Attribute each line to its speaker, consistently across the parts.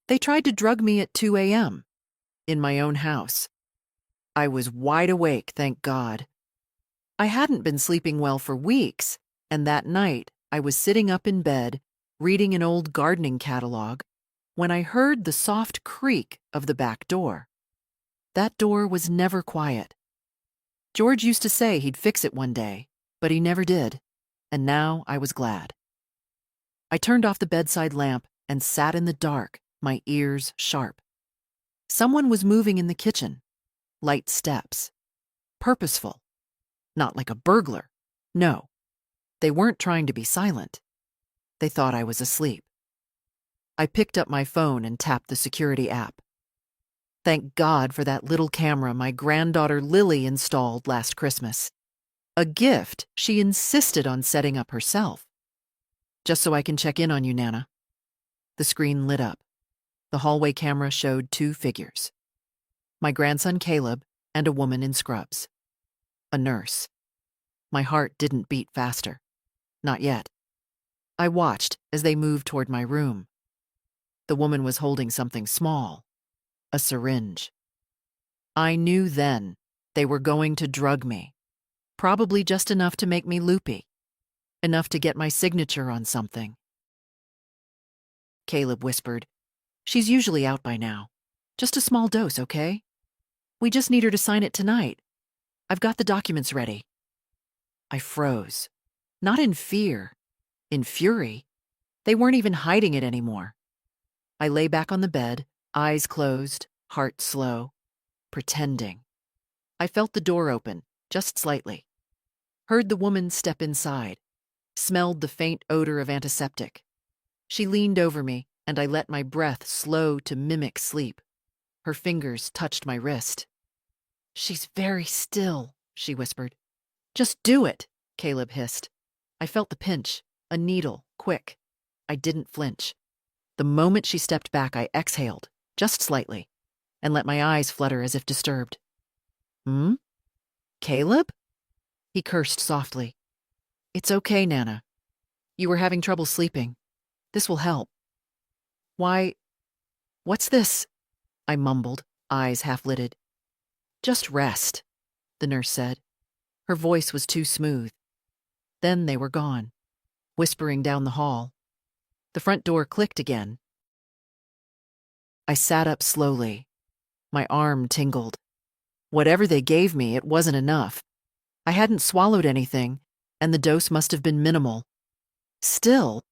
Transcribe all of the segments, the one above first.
Speaker 1: They tried to drug me at 2 a.m. in my own house. I was wide awake, thank God. I hadn't been sleeping well for weeks, and that night I was sitting up in bed, reading an old gardening catalog, when I heard the soft creak of the back door. That door was never quiet. George used to say he'd fix it one day, but he never did, and now I was glad. I turned off the bedside lamp and sat in the dark, my ears sharp. Someone was moving in the kitchen. Light steps. Purposeful. Not like a burglar. No. They weren't trying to be silent. They thought I was asleep. I picked up my phone and tapped the security app. Thank God for that little camera my granddaughter Lily installed last Christmas. A gift she insisted on setting up herself. Just so I can check in on you, Nana. The screen lit up. The hallway camera showed 2 figures. My grandson Caleb and a woman in scrubs. A nurse. My heart didn't beat faster. Not yet. I watched as they moved toward my room. The woman was holding something small. A syringe. I knew then they were going to drug me. Probably just enough to make me loopy. Enough to get my signature on something. Caleb whispered, "She's usually out by now. Just a small dose, okay? We just need her to sign it tonight. I've got the documents ready." I froze. Not in fear. In fury. They weren't even hiding it anymore. I lay back on the bed, eyes closed, heart slow. Pretending. I felt the door open, just slightly. Heard the woman step inside. Smelled the faint odor of antiseptic. She leaned over me, and I let my breath slow to mimic sleep. Her fingers touched my wrist. "She's very still," she whispered. "Just do it," Caleb hissed. I felt the pinch, a needle, quick. I didn't flinch. The moment she stepped back, I exhaled, just slightly, and let my eyes flutter as if disturbed. "Hmm? Caleb?" He cursed softly. "It's okay, Nana. You were having trouble sleeping. This will help." "Why, what's this?" I mumbled, eyes half-lidded. "Just rest," the nurse said. Her voice was too smooth. Then they were gone, whispering down the hall. The front door clicked again. I sat up slowly. My arm tingled. Whatever they gave me, it wasn't enough. I hadn't swallowed anything, and the dose must have been minimal. Still,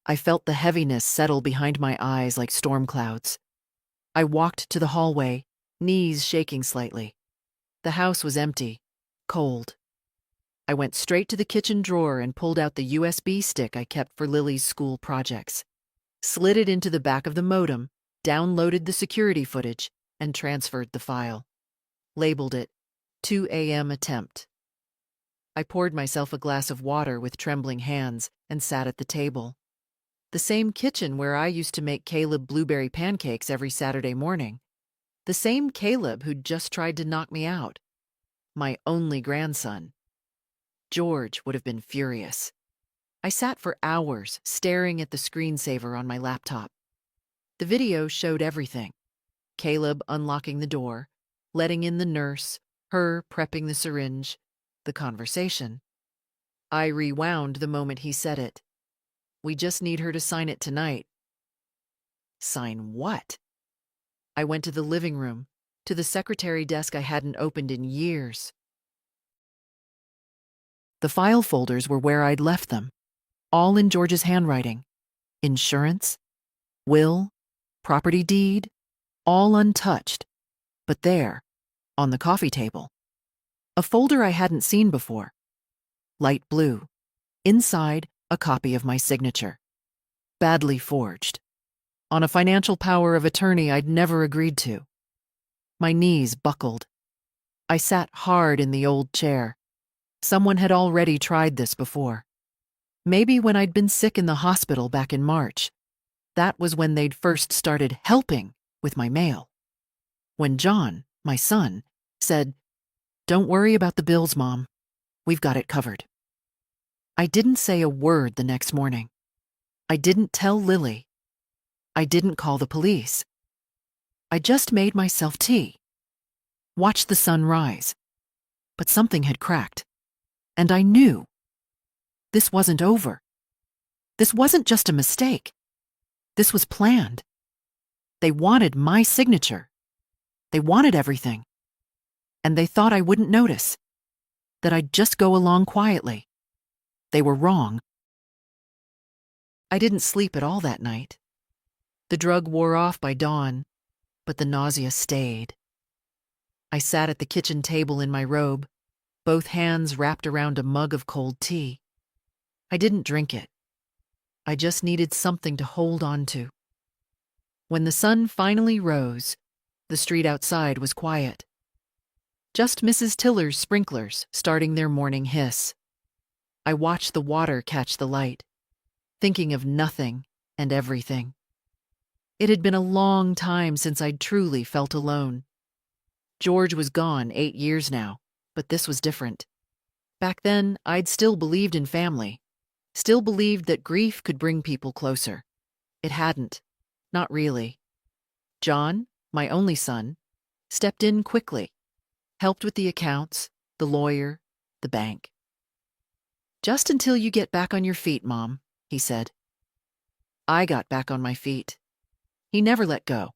Speaker 1: I felt the heaviness settle behind my eyes like storm clouds. I walked to the hallway, knees shaking slightly. The house was empty, cold. I went straight to the kitchen drawer and pulled out the USB stick I kept for Lily's school projects. Slid it into the back of the modem, downloaded the security footage, and transferred the file. Labeled it 2 a.m. attempt. I poured myself a glass of water with trembling hands and sat at the table. The same kitchen where I used to make Caleb blueberry pancakes every Saturday morning. The same Caleb who'd just tried to knock me out. My only grandson. George would have been furious. I sat for hours staring at the screensaver on my laptop. The video showed everything. Caleb unlocking the door, letting in the nurse, her prepping the syringe, the conversation. I rewound the moment he said it. "We just need her to sign it tonight." Sign what? I went to the living room, to the secretary desk I hadn't opened in years. The file folders were where I'd left them, all in George's handwriting. Insurance, will, property deed, all untouched. But there, on the coffee table, a folder I hadn't seen before. Light blue. Inside, a copy of my signature. Badly forged. On a financial power of attorney I'd never agreed to. My knees buckled. I sat hard in the old chair. Someone had already tried this before. Maybe when I'd been sick in the hospital back in March. That was when they'd first started helping with my mail. When John, my son, said, "Don't worry about the bills, Mom. We've got it covered." I didn't say a word the next morning. I didn't tell Lily. I didn't call the police. I just made myself tea, watched the sun rise, but something had cracked. And I knew this wasn't over. This wasn't just a mistake. This was planned. They wanted my signature. They wanted everything. And they thought I wouldn't notice, that I'd just go along quietly. They were wrong. I didn't sleep at all that night. The drug wore off by dawn, but the nausea stayed. I sat at the kitchen table in my robe, both hands wrapped around a mug of cold tea. I didn't drink it. I just needed something to hold on to. When the sun finally rose, the street outside was quiet. Just Mrs. Tiller's sprinklers starting their morning hiss. I watched the water catch the light, thinking of nothing and everything. It had been a long time since I'd truly felt alone. George was gone 8 years now, but this was different. Back then, I'd still believed in family, still believed that grief could bring people closer. It hadn't. Not really. John, my only son, stepped in quickly, helped with the accounts, the lawyer, the bank. "Just until you get back on your feet, Mom," he said. I got back on my feet. He never let go.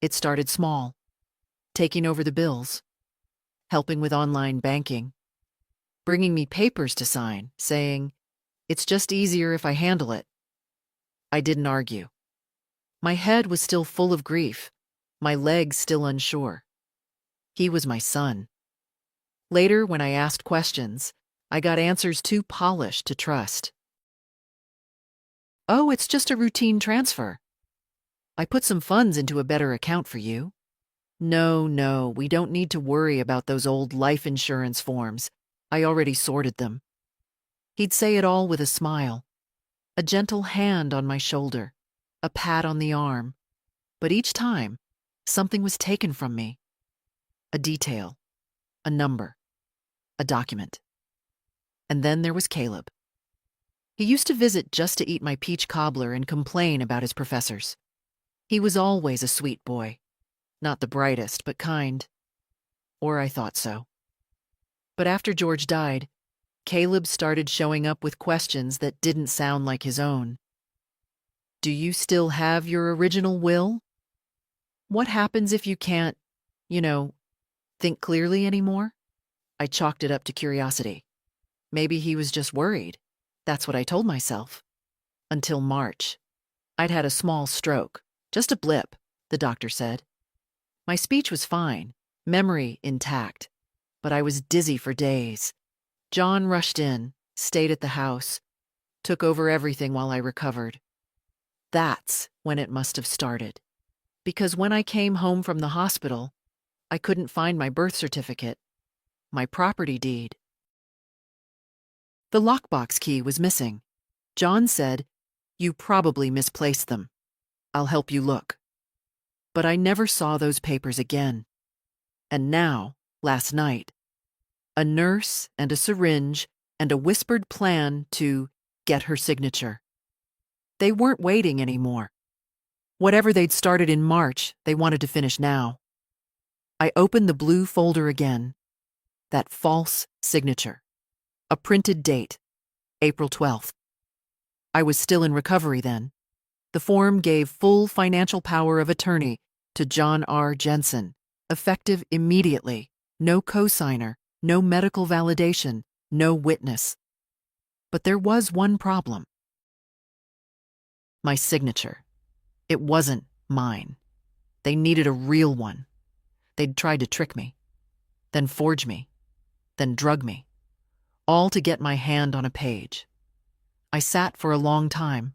Speaker 1: It started small, taking over the bills, helping with online banking, bringing me papers to sign, saying, "It's just easier if I handle it." I didn't argue. My head was still full of grief, my legs still unsure. He was my son. Later, when I asked questions, I got answers too polished to trust. "Oh, it's just a routine transfer. I put some funds into a better account for you. No, we don't need to worry about those old life insurance forms. I already sorted them." He'd say it all with a smile, a gentle hand on my shoulder, a pat on the arm. But each time, something was taken from me. A detail, a number, a document. And then there was Caleb. He used to visit just to eat my peach cobbler and complain about his professors. He was always a sweet boy. Not the brightest, but kind. Or I thought so. But after George died, Caleb started showing up with questions that didn't sound like his own. "Do you still have your original will? What happens if you can't, think clearly anymore?" I chalked it up to curiosity. Maybe he was just worried. That's what I told myself. Until March. I'd had a small stroke. Just a blip, the doctor said. My speech was fine, memory intact, but I was dizzy for days. John rushed in, stayed at the house, took over everything while I recovered. That's when it must have started. Because when I came home from the hospital, I couldn't find my birth certificate, my property deed. The lockbox key was missing. John said, "You probably misplaced them. I'll help you look." But I never saw those papers again. And now, last night, a nurse and a syringe and a whispered plan to get her signature. They weren't waiting anymore. Whatever they'd started in March, they wanted to finish now. I opened the blue folder again. That false signature. A printed date, April 12th. I was still in recovery then. The form gave full financial power of attorney to John R. Jensen, effective immediately, no cosigner, no medical validation, no witness. But there was one problem. My signature. It wasn't mine. They needed a real one. They'd tried to trick me, then forge me, then drug me, all to get my hand on a page. I sat for a long time,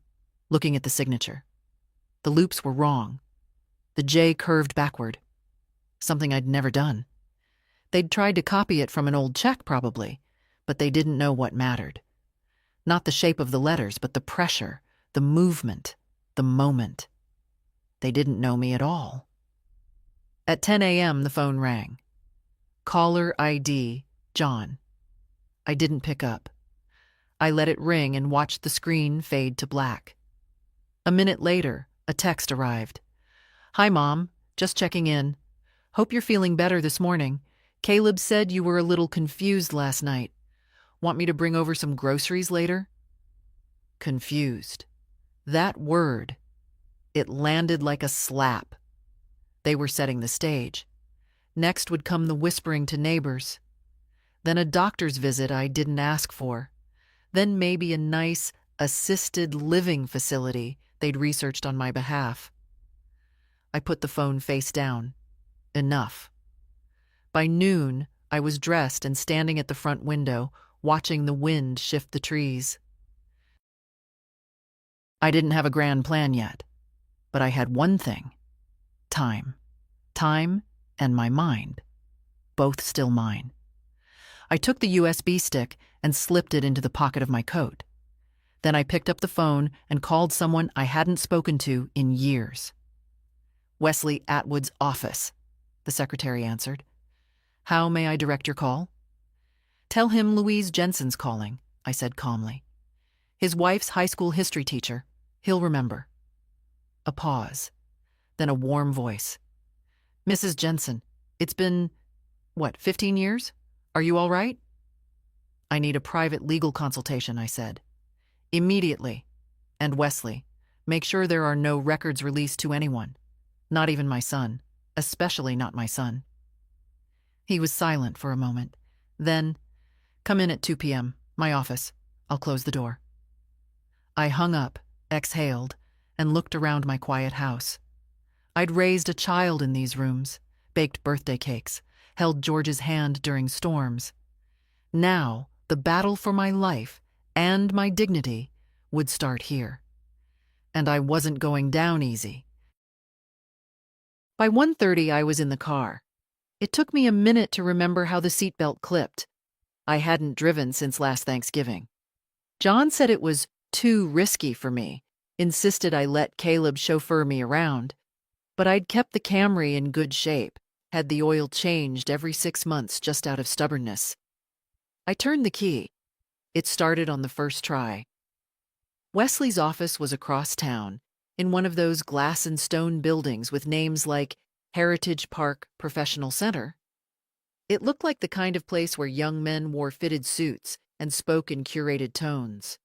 Speaker 1: looking at the signature. The loops were wrong. The J curved backward, something I'd never done. They'd tried to copy it from an old check, probably, but they didn't know what mattered. Not the shape of the letters, but the pressure, the movement, the moment. They didn't know me at all. At 10 a.m., the phone rang. Caller ID, John. I didn't pick up. I let it ring and watched the screen fade to black. A minute later, A text arrived. "Hi, Mom. Just checking in. Hope you're feeling better this morning. Caleb said you were a little confused last night. Want me to bring over some groceries later?" Confused. That word. It landed like a slap. They were setting the stage. Next would come the whispering to neighbors. Then a doctor's visit I didn't ask for. Then maybe a nice, assisted living facility they'd researched on my behalf. I put the phone face down. Enough. By noon, I was dressed and standing at the front window, watching the wind shift the trees. I didn't have a grand plan yet, but I had one thing. Time. Time and my mind. Both still mine. I took the USB stick and slipped it into the pocket of my coat. Then I picked up the phone and called someone I hadn't spoken to in years. "Wesley Atwood's office," the secretary answered. "How may I direct your call?" "Tell him Louise Jensen's calling," I said calmly. "His wife's high school history teacher. He'll remember." A pause, then a warm voice. "Mrs. Jensen, it's been, 15 years? Are you all right?" "I need a private legal consultation," I said. "Immediately. And Wesley, make sure there are no records released to anyone. Not even my son, especially not my son." He was silent for a moment. Then, "Come in at 2 p.m., my office. I'll close the door." I hung up, exhaled, and looked around my quiet house. I'd raised a child in these rooms, baked birthday cakes, held George's hand during storms. Now, the battle for my life and my dignity would start here. And I wasn't going down easy. By 1:30, I was in the car. It took me a minute to remember how the seatbelt clipped. I hadn't driven since last Thanksgiving. John said it was too risky for me, insisted I let Caleb chauffeur me around. But I'd kept the Camry in good shape, had the oil changed every 6 months just out of stubbornness. I turned the key. It started on the first try. Wesley's office was across town, in one of those glass and stone buildings with names like Heritage Park Professional Center. It looked like the kind of place where young men wore fitted suits and spoke in curated tones.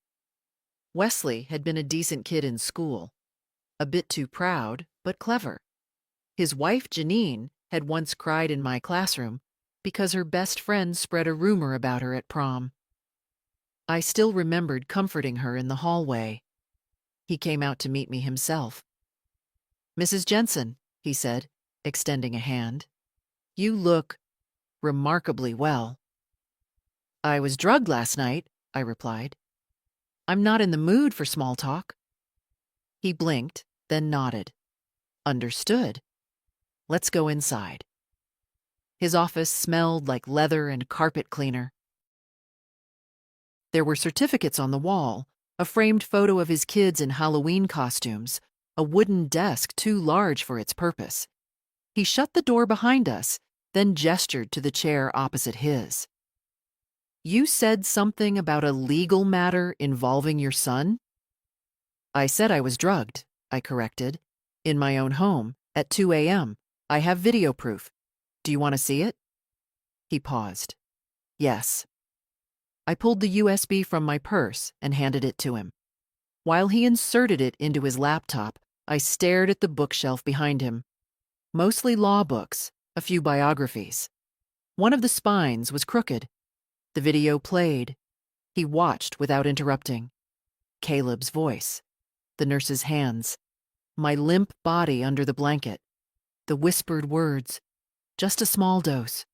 Speaker 1: Wesley had been a decent kid in school, a bit too proud, but clever. His wife, Janine, had once cried in my classroom because her best friend spread a rumor about her at prom. I still remembered comforting her in the hallway. He came out to meet me himself. "Mrs. Jensen," he said, extending a hand. "You look remarkably well." "I was drugged last night," I replied. "I'm not in the mood for small talk." He blinked, then nodded. "Understood. Let's go inside." His office smelled like leather and carpet cleaner. There were certificates on the wall, a framed photo of his kids in Halloween costumes, a wooden desk too large for its purpose. He shut the door behind us, then gestured to the chair opposite his. "You said something about a legal matter involving your son?" "I said I was drugged," I corrected. "In my own home, at 2 a.m. I have video proof. Do you want to see it?" He paused. "Yes." I pulled the USB from my purse and handed it to him. While he inserted it into his laptop, I stared at the bookshelf behind him. Mostly law books, a few biographies. One of the spines was crooked. The video played. He watched without interrupting. Caleb's voice. The nurse's hands. My limp body under the blanket. The whispered words. "Just a small dose.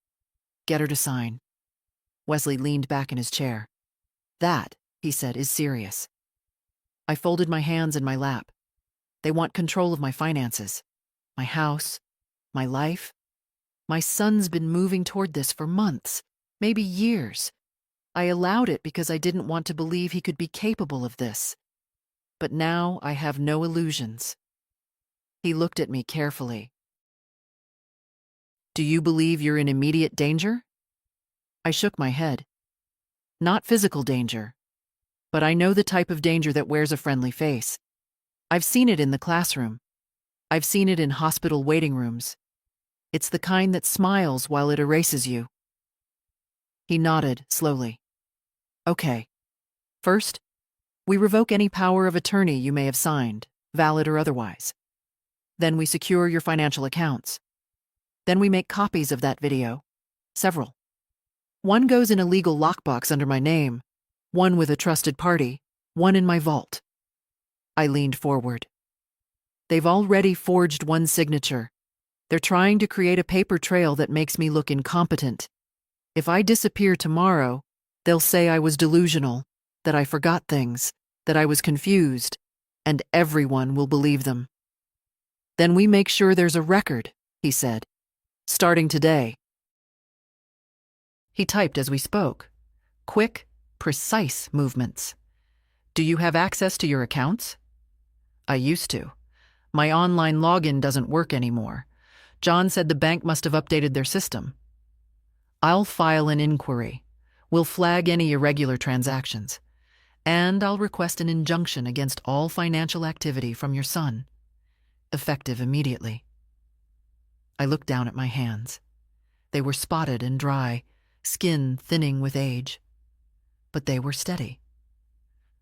Speaker 1: Get her to sign." Wesley leaned back in his chair. "That," he said, "is serious." I folded my hands in my lap. They want control of my finances, my house, my life. My son's been moving toward this for months, maybe years. I allowed it because I didn't want to believe he could be capable of this. But now I have no illusions. He looked at me carefully. "Do you believe you're in immediate danger?" I shook my head. "Not physical danger, but I know the type of danger that wears a friendly face. I've seen it in the classroom. I've seen it in hospital waiting rooms. It's the kind that smiles while it erases you. He nodded slowly. Okay. First, we revoke any power of attorney you may have signed, valid or otherwise. Then we secure your financial accounts. Then we make copies of that video. Several. One goes in a legal lockbox under my name, one with a trusted party, one in my vault. I leaned forward. They've already forged one signature. They're trying to create a paper trail that makes me look incompetent. If I disappear tomorrow, they'll say I was delusional, that I forgot things, that I was confused, and everyone will believe them. Then we make sure there's a record, he said, starting today. He typed as we spoke. Quick, precise movements. Do you have access to your accounts? I used to. My online login doesn't work anymore. John said the bank must have updated their system. I'll file an inquiry. We'll flag any irregular transactions. And I'll request an injunction against all financial activity from your son. Effective immediately. I looked down at my hands. They were spotted and dry, skin thinning with age. But they were steady.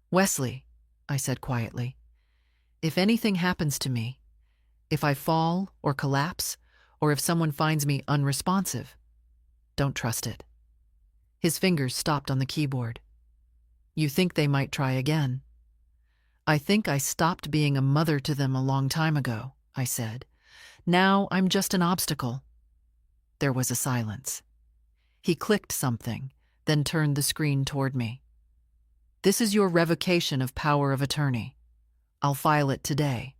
Speaker 1: Wesley, I said quietly, if anything happens to me, if I fall or collapse, or if someone finds me unresponsive, don't trust it. His fingers stopped on the keyboard. You think they might try again. I think I stopped being a mother to them a long time ago, I said. Now I'm just an obstacle. There was a silence. He clicked something, then turned the screen toward me. This is your revocation of power of attorney. I'll file it today.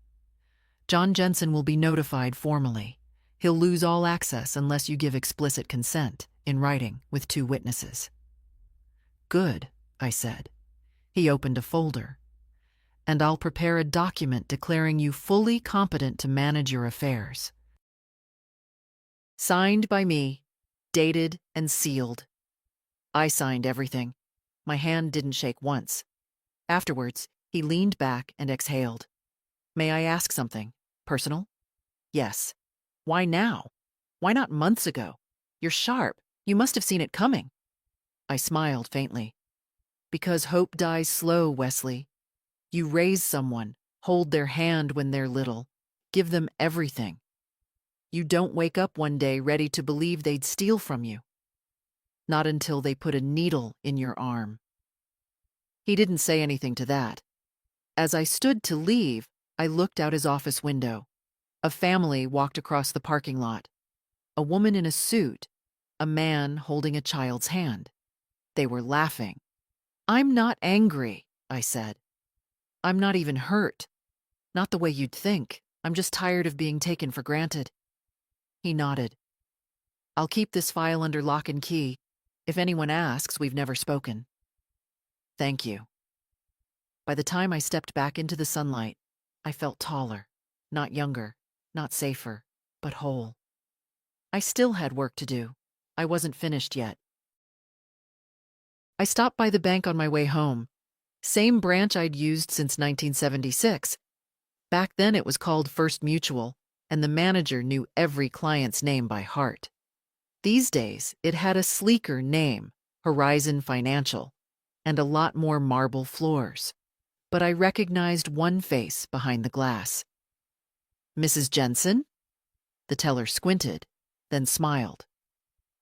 Speaker 1: John Jensen will be notified formally. He'll lose all access unless you give explicit consent, in writing, with 2 witnesses. Good, I said. He opened a folder. And I'll prepare a document declaring you fully competent to manage your affairs. Signed by me, dated and sealed. I signed everything. My hand didn't shake once. Afterwards, he leaned back and exhaled. May I ask something? Personal? Yes. Why now? Why not months ago? You're sharp. You must have seen it coming. I smiled faintly. Because hope dies slow, Wesley. You raise someone, hold their hand when they're little, give them everything. You don't wake up one day ready to believe they'd steal from you. Not until they put a needle in your arm. He didn't say anything to that. As I stood to leave, I looked out his office window. A family walked across the parking lot. A woman in a suit, a man holding a child's hand. They were laughing. I'm not angry, I said. I'm not even hurt. Not the way you'd think. I'm just tired of being taken for granted. He nodded. I'll keep this file under lock and key. If anyone asks, we've never spoken. Thank you. By the time I stepped back into the sunlight, I felt taller, not younger, not safer, but whole. I still had work to do. I wasn't finished yet. I stopped by the bank on my way home. Same branch I'd used since 1976. Back then it was called First Mutual, and the manager knew every client's name by heart. These days, it had a sleeker name, Horizon Financial, and a lot more marble floors. But I recognized one face behind the glass. Mrs. Jensen? The teller squinted, then smiled.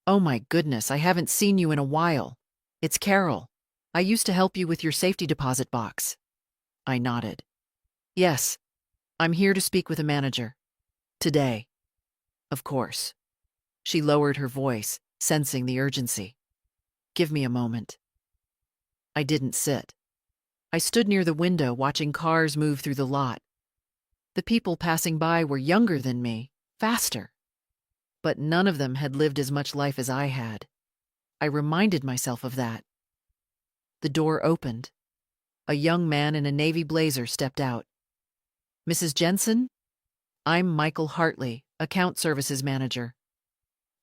Speaker 1: Oh my goodness, I haven't seen you in a while. It's Carol. I used to help you with your safety deposit box. I nodded. Yes, I'm here to speak with a manager. Today. Of course. She lowered her voice, sensing the urgency. Give me a moment. I didn't sit. I stood near the window watching cars move through the lot. The people passing by were younger than me, faster. But none of them had lived as much life as I had. I reminded myself of that. The door opened. A young man in a navy blazer stepped out. Mrs. Jensen? I'm Michael Hartley, Account Services Manager.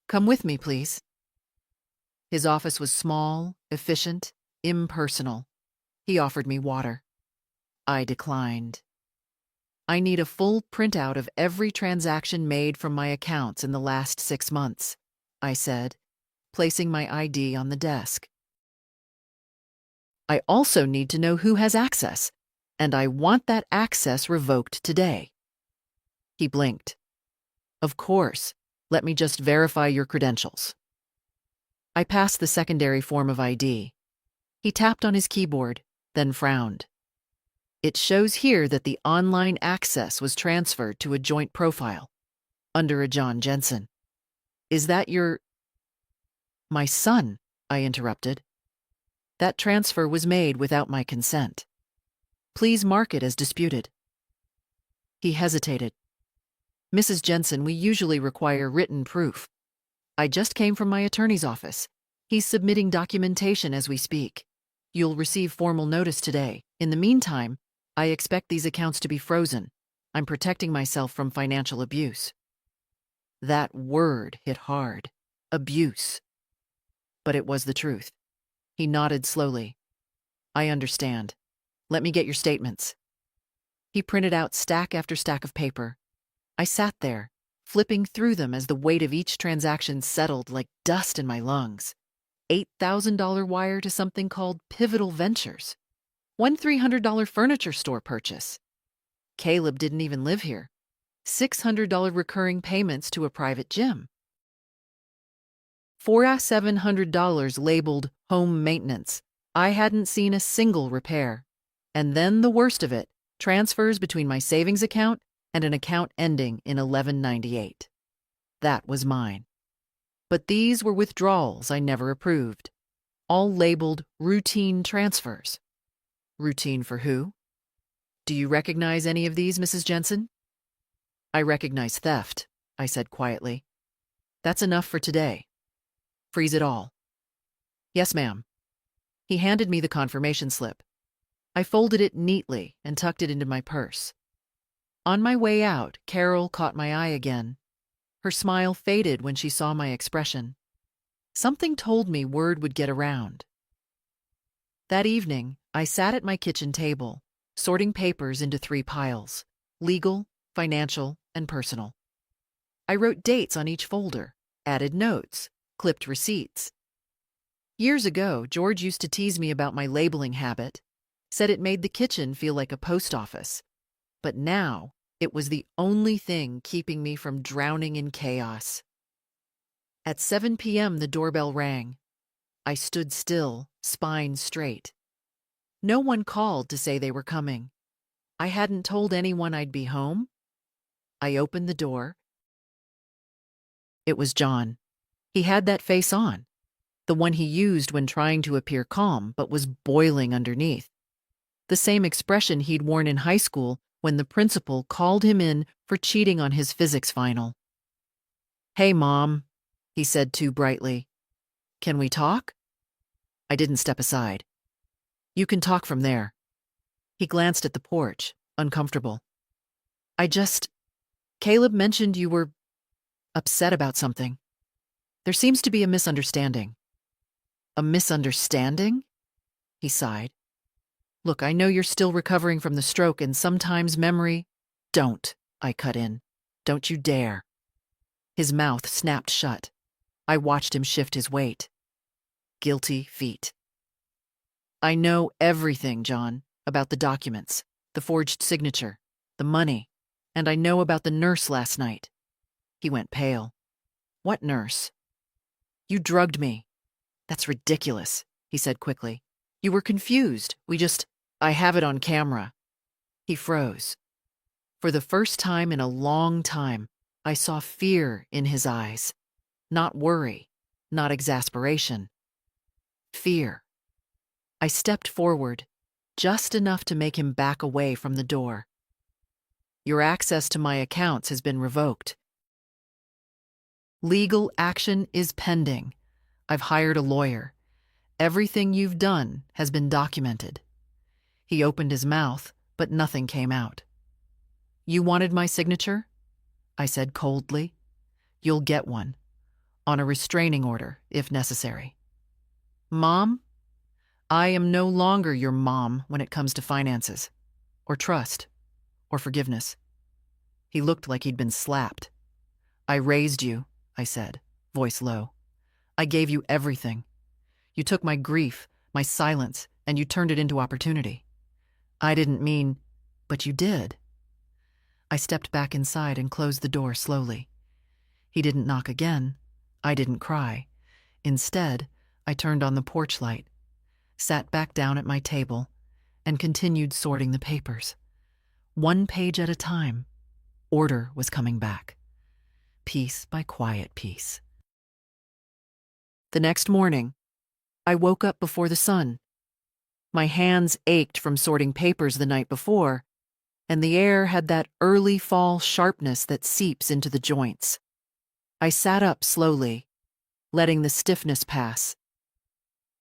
Speaker 1: Come with me, please. His office was small, efficient, impersonal. He offered me water. I declined. I need a full printout of every transaction made from my accounts in the last 6 months, I said, placing my ID on the desk. I also need to know who has access, and I want that access revoked today. He blinked. Of course. Let me just verify your credentials. I passed the secondary form of ID. He tapped on his keyboard, then frowned. It shows here that the online access was transferred to a joint profile, under a John Jensen. Is that your... My son, I interrupted. That transfer was made without my consent. Please mark it as disputed. He hesitated. Mrs. Jensen, we usually require written proof. I just came from my attorney's office. He's submitting documentation as we speak. You'll receive formal notice today. In the meantime, I expect these accounts to be frozen. I'm protecting myself from financial abuse. That word hit hard. Abuse. But it was the truth. He nodded slowly. I understand. Let me get your statements. He printed out stack after stack of paper. I sat there, flipping through them as the weight of each transaction settled like dust in my lungs. $8,000 wire to something called Pivotal Ventures. One $300 furniture store purchase. Caleb didn't even live here. $600 recurring payments to a private gym. $700 labeled home maintenance. I hadn't seen a single repair. And then the worst of it, transfers between my savings account and an account ending in 1198. That was mine. But these were withdrawals I never approved, all labeled routine transfers. Routine for who? Do you recognize any of these, Mrs. Jensen? I recognize theft, I said quietly. That's enough for today. Freeze it all. Yes, ma'am. He handed me the confirmation slip. I folded it neatly and tucked it into my purse. On my way out, Carol caught my eye again. Her smile faded when she saw my expression. Something told me word would get around. That evening, I sat at my kitchen table, sorting papers into 3 piles: legal, financial, and personal. I wrote dates on each folder, added notes, clipped receipts. Years ago, George used to tease me about my labeling habit, said it made the kitchen feel like a post office. But now, it was the only thing keeping me from drowning in chaos. At 7 p.m., the doorbell rang. I stood still, spine straight. No one called to say they were coming. I hadn't told anyone I'd be home. I opened the door. It was John. He had that face on, the one he used when trying to appear calm but was boiling underneath. The same expression he'd worn in high school when the principal called him in for cheating on his physics final. Hey, Mom, he said too brightly. Can we talk? I didn't step aside. You can talk from there. He glanced at the porch, uncomfortable. Caleb mentioned you were upset about something. There seems to be a misunderstanding. A misunderstanding? He sighed. Look, I know you're still recovering from the stroke and sometimes memory... Don't, I cut in. Don't you dare. His mouth snapped shut. I watched him shift his weight. Guilty feet. I know everything, John, about the documents, the forged signature, the money, and I know about the nurse last night. He went pale. What nurse? You drugged me. That's ridiculous, he said quickly. You were confused. I have it on camera. He froze. For the first time in a long time, I saw fear in his eyes. Not worry, not exasperation. Fear. I stepped forward, just enough to make him back away from the door. Your access to my accounts has been revoked. Legal action is pending. I've hired a lawyer. Everything you've done has been documented. He opened his mouth, but nothing came out. You wanted my signature? I said coldly. You'll get one. On a restraining order, if necessary. Mom? I am no longer your mom when it comes to finances, or trust, or forgiveness. He looked like he'd been slapped. I raised you, I said, voice low. I gave you everything. You took my grief, my silence, and you turned it into opportunity. I didn't mean, but you did. I stepped back inside and closed the door slowly. He didn't knock again. I didn't cry. Instead, I turned on the porch light, sat back down at my table, and continued sorting the papers. One page at a time, order was coming back, piece by quiet piece. The next morning, I woke up before the sun. My hands ached from sorting papers the night before, and the air had that early fall sharpness that seeps into the joints. I sat up slowly, letting the stiffness pass.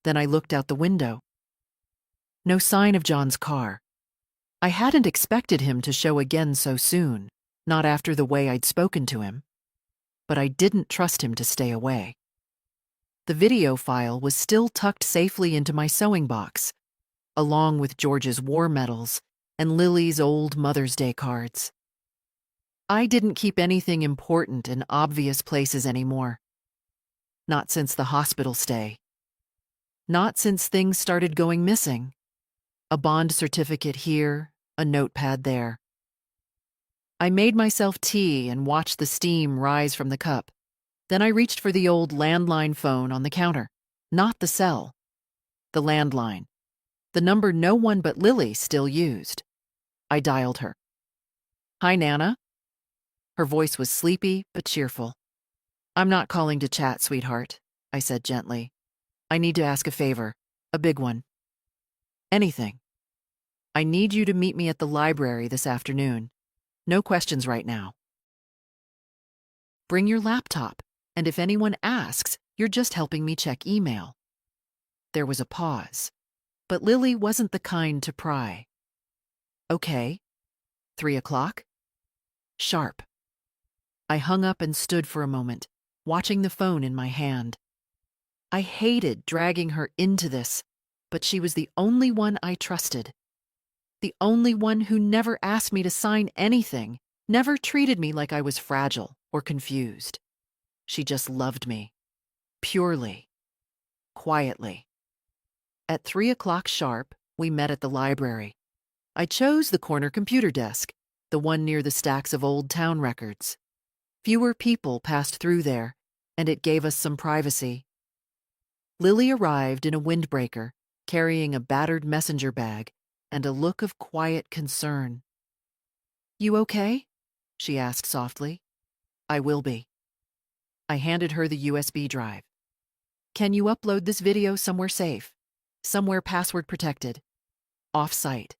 Speaker 1: Then I looked out the window. No sign of John's car. I hadn't expected him to show again so soon, not after the way I'd spoken to him. But I didn't trust him to stay away. The video file was still tucked safely into my sewing box, along with George's war medals and Lily's old Mother's Day cards. I didn't keep anything important in obvious places anymore. Not since the hospital stay. Not since things started going missing. A bond certificate here, a notepad there. I made myself tea and watched the steam rise from the cup. Then I reached for the old landline phone on the counter. Not the cell. The landline. The number no one but Lily still used. I dialed her. "Hi, Nana." Her voice was sleepy but cheerful. "I'm not calling to chat, sweetheart," I said gently. "I need to ask a favor, a big one. Anything. I need you to meet me at the library this afternoon. No questions right now. Bring your laptop, and if anyone asks, you're just helping me check email." There was a pause, but Lily wasn't the kind to pry. "Okay. 3 o'clock? Sharp." I hung up and stood for a moment, watching the phone in my hand. I hated dragging her into this, but she was the only one I trusted. The only one who never asked me to sign anything, never treated me like I was fragile or confused. She just loved me. Purely. Quietly. At 3 o'clock sharp, we met at the library. I chose the corner computer desk, the one near the stacks of old town records. Fewer people passed through there, and it gave us some privacy. Lily arrived in a windbreaker, carrying a battered messenger bag and a look of quiet concern. "You okay?" she asked softly. "I will be." I handed her the USB drive. "Can you upload this video somewhere safe, somewhere password protected, off-site,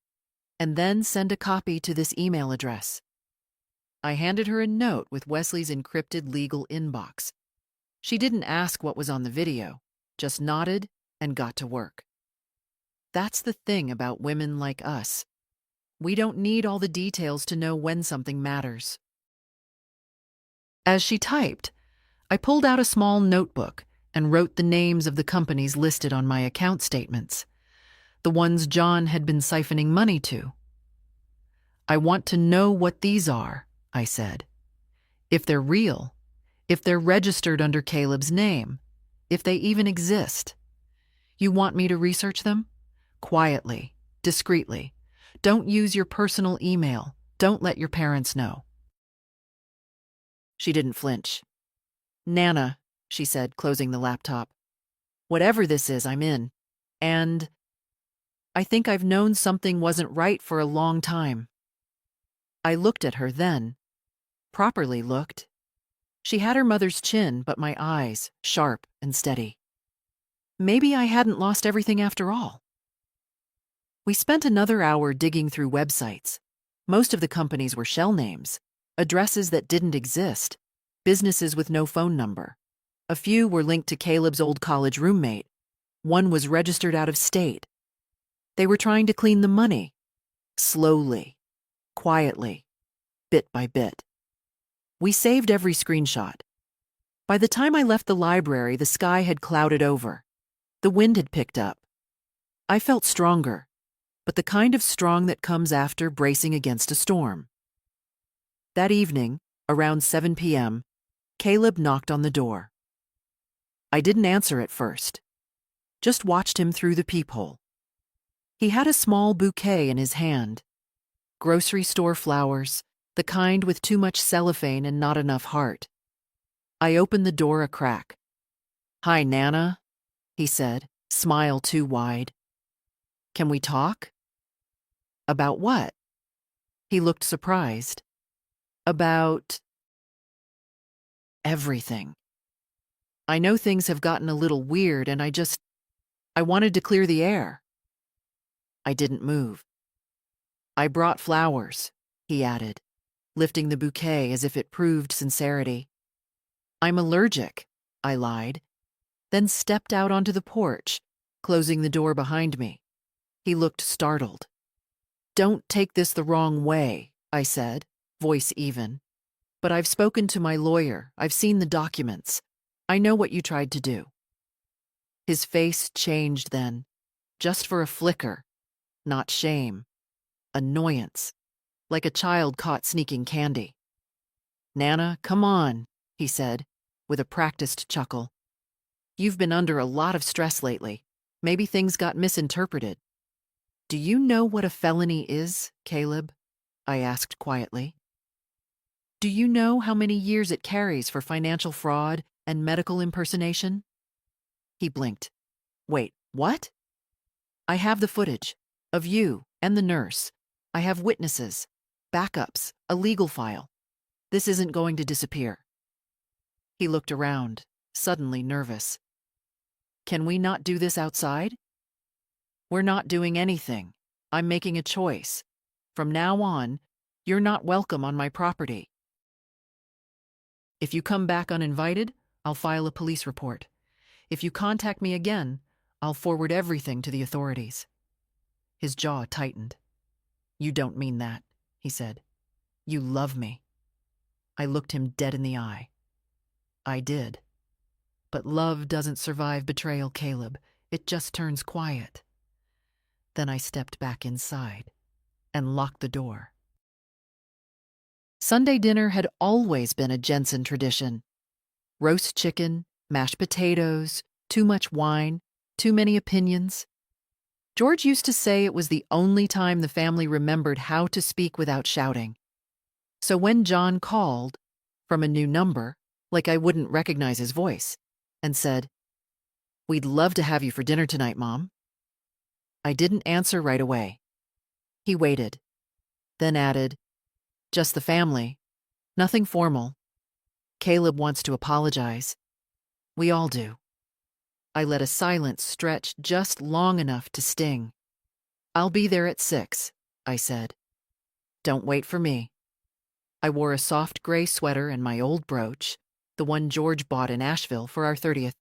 Speaker 1: and then send a copy to this email address?" I handed her a note with Wesley's encrypted legal inbox. She didn't ask what was on the video, just nodded and got to work. That's the thing about women like us. We don't need all the details to know when something matters. As she typed, I pulled out a small notebook and wrote the names of the companies listed on my account statements, the ones John had been siphoning money to. "I want to know what these are," I said. "If they're real, if they're registered under Caleb's name, if they even exist. You want me to research them? Quietly, discreetly. Don't use your personal email. Don't let your parents know." She didn't flinch. "Nana," she said, closing the laptop. "Whatever this is, I'm in. And I think I've known something wasn't right for a long time." I looked at her then. Properly looked. She had her mother's chin, but my eyes, sharp and steady. Maybe I hadn't lost everything after all. We spent another hour digging through websites. Most of the companies were shell names, addresses that didn't exist, businesses with no phone number. A few were linked to Caleb's old college roommate. One was registered out of state. They were trying to clean the money. Slowly, quietly, bit by bit. We saved every screenshot. By the time I left the library, the sky had clouded over. The wind had picked up. I felt stronger. but the kind of strong that comes after bracing against a storm. That evening, around 7 p.m., Caleb knocked on the door. I didn't answer at first, just watched him through the peephole. He had a small bouquet in his hand. Grocery store flowers, the kind with too much cellophane and not enough heart. I opened the door a crack. "Hi, Nana," he said, smile too wide. "Can we talk?" "About what?" He looked surprised. "About everything. I know things have gotten a little weird and I wanted to clear the air." I didn't move. "I brought flowers," he added, lifting the bouquet as if it proved sincerity. "I'm allergic," I lied, then stepped out onto the porch, closing the door behind me. He looked startled. "Don't take this the wrong way," I said, voice even. "But I've spoken to my lawyer. I've seen the documents. I know what you tried to do." His face changed then, just for a flicker. Not shame. Annoyance. Like a child caught sneaking candy. "Nana, come on," he said, with a practiced chuckle. "You've been under a lot of stress lately. Maybe things got misinterpreted." "Do you know what a felony is, Caleb?" I asked quietly. "Do you know how many years it carries for financial fraud and medical impersonation?" He blinked. "Wait, what?" "I have the footage. Of you and the nurse. I have witnesses, backups, a legal file. This isn't going to disappear." He looked around, suddenly nervous. "Can we not do this outside?" "We're not doing anything. I'm making a choice. From now on, you're not welcome on my property. If you come back uninvited, I'll file a police report. If you contact me again, I'll forward everything to the authorities." His jaw tightened. "You don't mean that," he said. "You love me." I looked him dead in the eye. I did. But love doesn't survive betrayal, Caleb. It just turns quiet. Then I stepped back inside and locked the door. Sunday dinner had always been a Jensen tradition. Roast chicken, mashed potatoes, too much wine, too many opinions. George used to say it was the only time the family remembered how to speak without shouting. So when John called, from a new number, like I wouldn't recognize his voice, and said, "We'd love to have you for dinner tonight, Mom," I didn't answer right away. He waited, then added, "Just the family. Nothing formal. Caleb wants to apologize. We all do." I let a silence stretch just long enough to sting. "I'll be there at 6, I said. "Don't wait for me." I wore a soft gray sweater and my old brooch, the one George bought in Asheville for our 30th.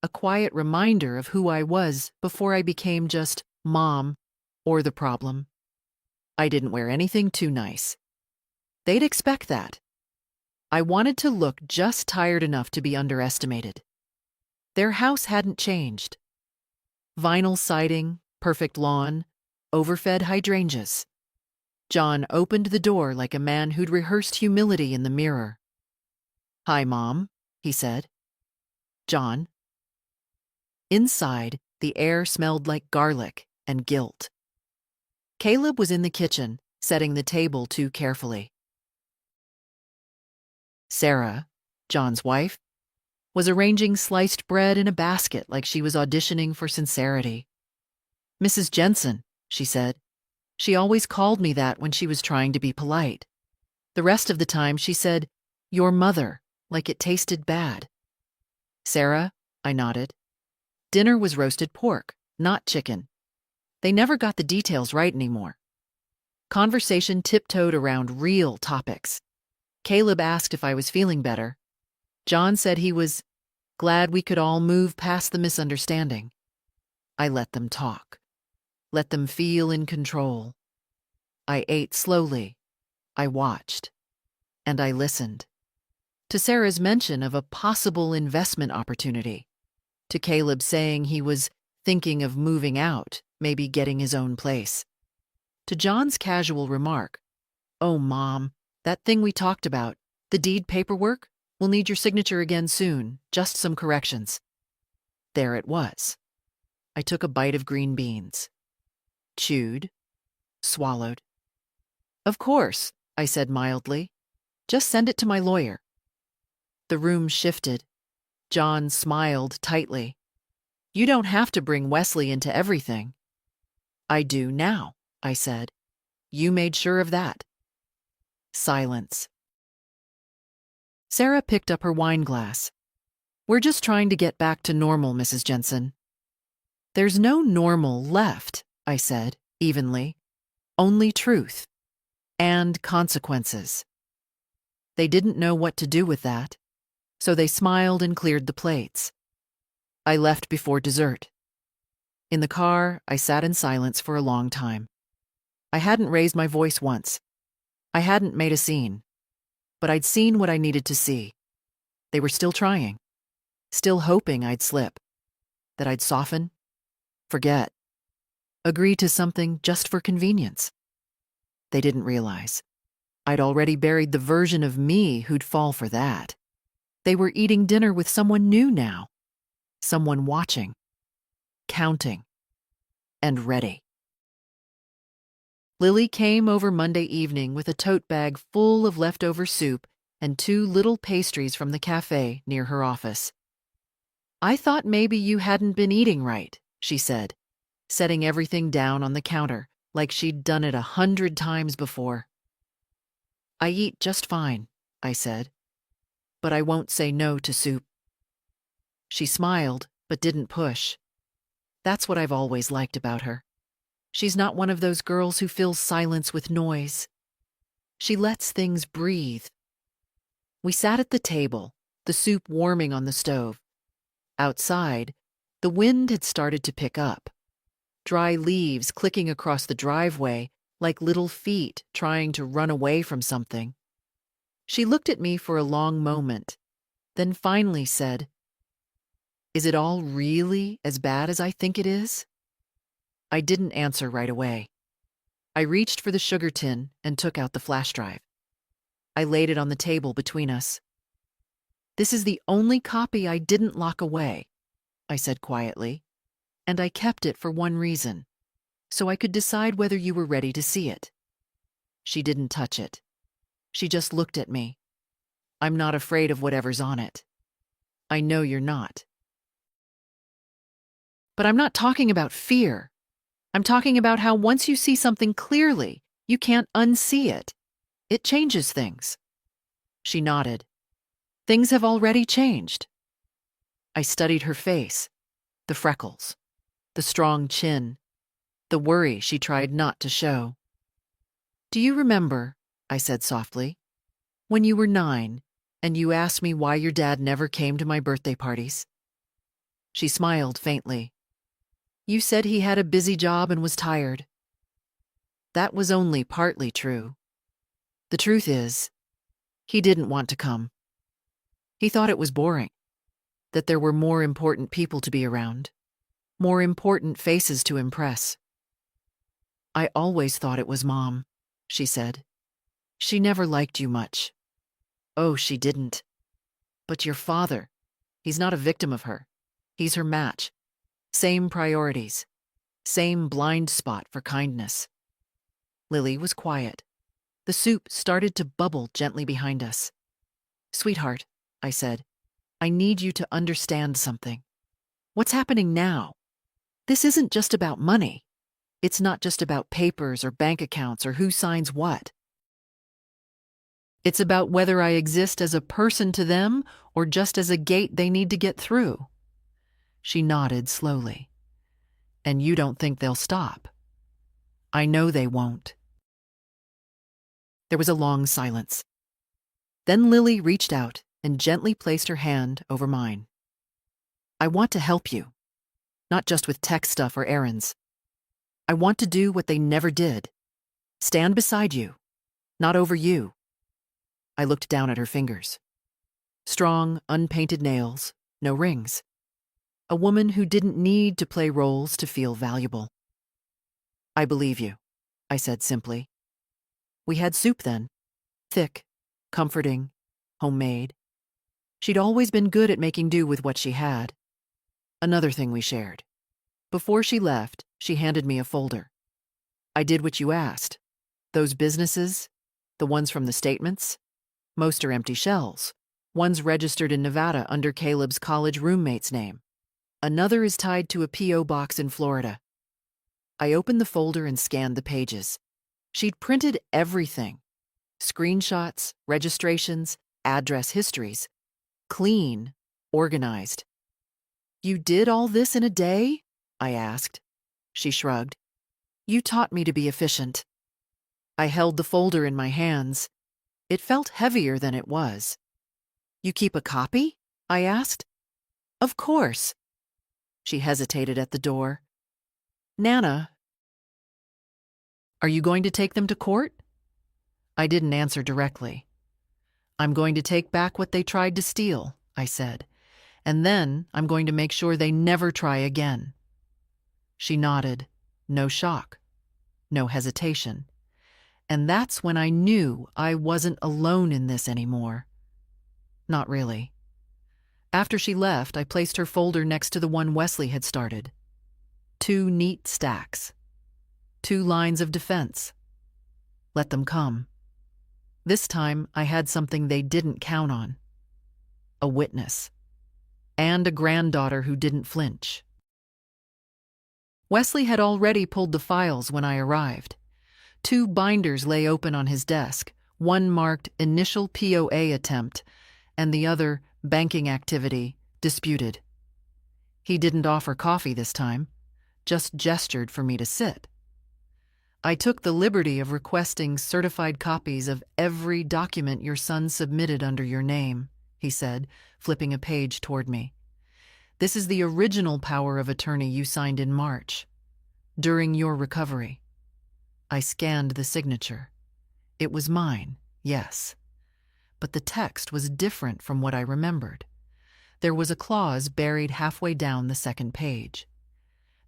Speaker 1: A quiet reminder of who I was before I became just Mom or the problem. I didn't wear anything too nice. They'd expect that. I wanted to look just tired enough to be underestimated. Their house hadn't changed. Vinyl siding, perfect lawn, overfed hydrangeas. John opened the door like a man who'd rehearsed humility in the mirror. "Hi, Mom," he said. "John." Inside, the air smelled like garlic and guilt. Caleb was in the kitchen, setting the table too carefully. Sarah, John's wife, was arranging sliced bread in a basket like she was auditioning for sincerity. "Mrs. Jensen," she said. She always called me that when she was trying to be polite. The rest of the time she said, "Your mother," like it tasted bad. "Sarah," I nodded. Dinner was roasted pork, not chicken. They never got the details right anymore. Conversation tiptoed around real topics. Caleb asked if I was feeling better. John said he was glad we could all move past the misunderstanding. I let them talk. Let them feel in control. I ate slowly. I watched. And I listened. To Sarah's mention of a possible investment opportunity. To Caleb saying he was thinking of moving out, maybe getting his own place. To John's casual remark, "Oh, Mom, that thing we talked about, the deed paperwork, we'll need your signature again soon, just some corrections." There it was. I took a bite of green beans. Chewed. Swallowed. "Of course," I said mildly. "Just send it to my lawyer." The room shifted. John smiled tightly. "You don't have to bring Wesley into everything." "I do now," I said. "You made sure of that." Silence. Sarah picked up her wine glass. "We're just trying to get back to normal, Mrs. Jensen." "There's no normal left," I said, evenly. "Only truth. And consequences." They didn't know what to do with that, so they smiled and cleared the plates. I left before dessert. In the car, I sat in silence for a long time. I hadn't raised my voice once. I hadn't made a scene. But I'd seen what I needed to see. They were still trying. Still hoping I'd slip. That I'd soften. Forget. Agree to something just for convenience. They didn't realize. I'd already buried the version of me who'd fall for that. They were eating dinner with someone new now. Someone watching. Counting. And ready. Lily came over Monday evening with a tote bag full of leftover soup and 2 little pastries from the cafe near her office. "I thought maybe you hadn't been eating right," she said, setting everything down on the counter like she'd done it 100 times before. "I eat just fine," I said, "but I won't say no to soup." She smiled, but didn't push. That's what I've always liked about her. She's not one of those girls who fills silence with noise. She lets things breathe. We sat at the table, the soup warming on the stove. Outside, the wind had started to pick up. Dry leaves clicking across the driveway like little feet trying to run away from something. She looked at me for a long moment, then finally said, "Is it all really as bad as I think it is?" I didn't answer right away. I reached for the sugar tin and took out the flash drive. I laid it on the table between us. "This is the only copy I didn't lock away," I said quietly, "and I kept it for one reason, so I could decide whether you were ready to see it." She didn't touch it. She just looked at me. "I'm not afraid of whatever's on it." "I know you're not." "But I'm not talking about fear. I'm talking about how once you see something clearly, you can't unsee it. It changes things." She nodded. "Things have already changed." I studied her face, the freckles, the strong chin, the worry she tried not to show. "Do you remember," I said softly, "when you were 9 and you asked me why your dad never came to my birthday parties?" She smiled faintly. "You said he had a busy job and was tired." That was only partly true. The truth is, he didn't want to come. He thought it was boring, that there were more important people to be around, more important faces to impress. "I always thought it was Mom," she said. "She never liked you much." "Oh, she didn't. But your father, he's not a victim of her. He's her match. Same priorities. Same blind spot for kindness." Lily was quiet. The soup started to bubble gently behind us. "Sweetheart," I said, "I need you to understand something. What's happening now? This isn't just about money. It's not just about papers or bank accounts or who signs what. It's about whether I exist as a person to them or just as a gate they need to get through." She nodded slowly. "And you don't think they'll stop?" "I know they won't." There was a long silence. Then Lily reached out and gently placed her hand over mine. "I want to help you, not just with tech stuff or errands. I want to do what they never did. Stand beside you, not over you." I looked down at her fingers. Strong, unpainted nails, no rings. A woman who didn't need to play roles to feel valuable. I believe you, I said simply. We had soup then. Thick, comforting, homemade. She'd always been good at making do with what she had. Another thing we shared. Before she left, she handed me a folder. I did what you asked. Those businesses, the ones from the statements, most are empty shells. One's registered in Nevada under Caleb's college roommate's name. Another is tied to a P.O. box in Florida. I opened the folder and scanned the pages. She'd printed everything. Screenshots, registrations, address histories. Clean, organized. You did all this in a day? I asked. She shrugged. You taught me to be efficient. I held the folder in my hands. It felt heavier than it was. You keep a copy? I asked. Of course. She hesitated at the door. Nana, are you going to take them to court? I didn't answer directly. I'm going to take back what they tried to steal, I said, and then I'm going to make sure they never try again. She nodded. No shock. No hesitation. And that's when I knew I wasn't alone in this anymore. Not really. After she left, I placed her folder next to the one Wesley had started. 2 neat stacks. 2 lines of defense. Let them come. This time, I had something they didn't count on. A witness. And a granddaughter who didn't flinch. Wesley had already pulled the files when I arrived. 2 binders lay open on his desk, one marked Initial POA Attempt, and the other Banking Activity Disputed. He didn't offer coffee this time, just gestured for me to sit. I took the liberty of requesting certified copies of every document your son submitted under your name, he said, flipping a page toward me. This is the original power of attorney you signed in March, during your recovery. I scanned the signature. It was mine, yes. But the text was different from what I remembered. There was a clause buried halfway down the second page.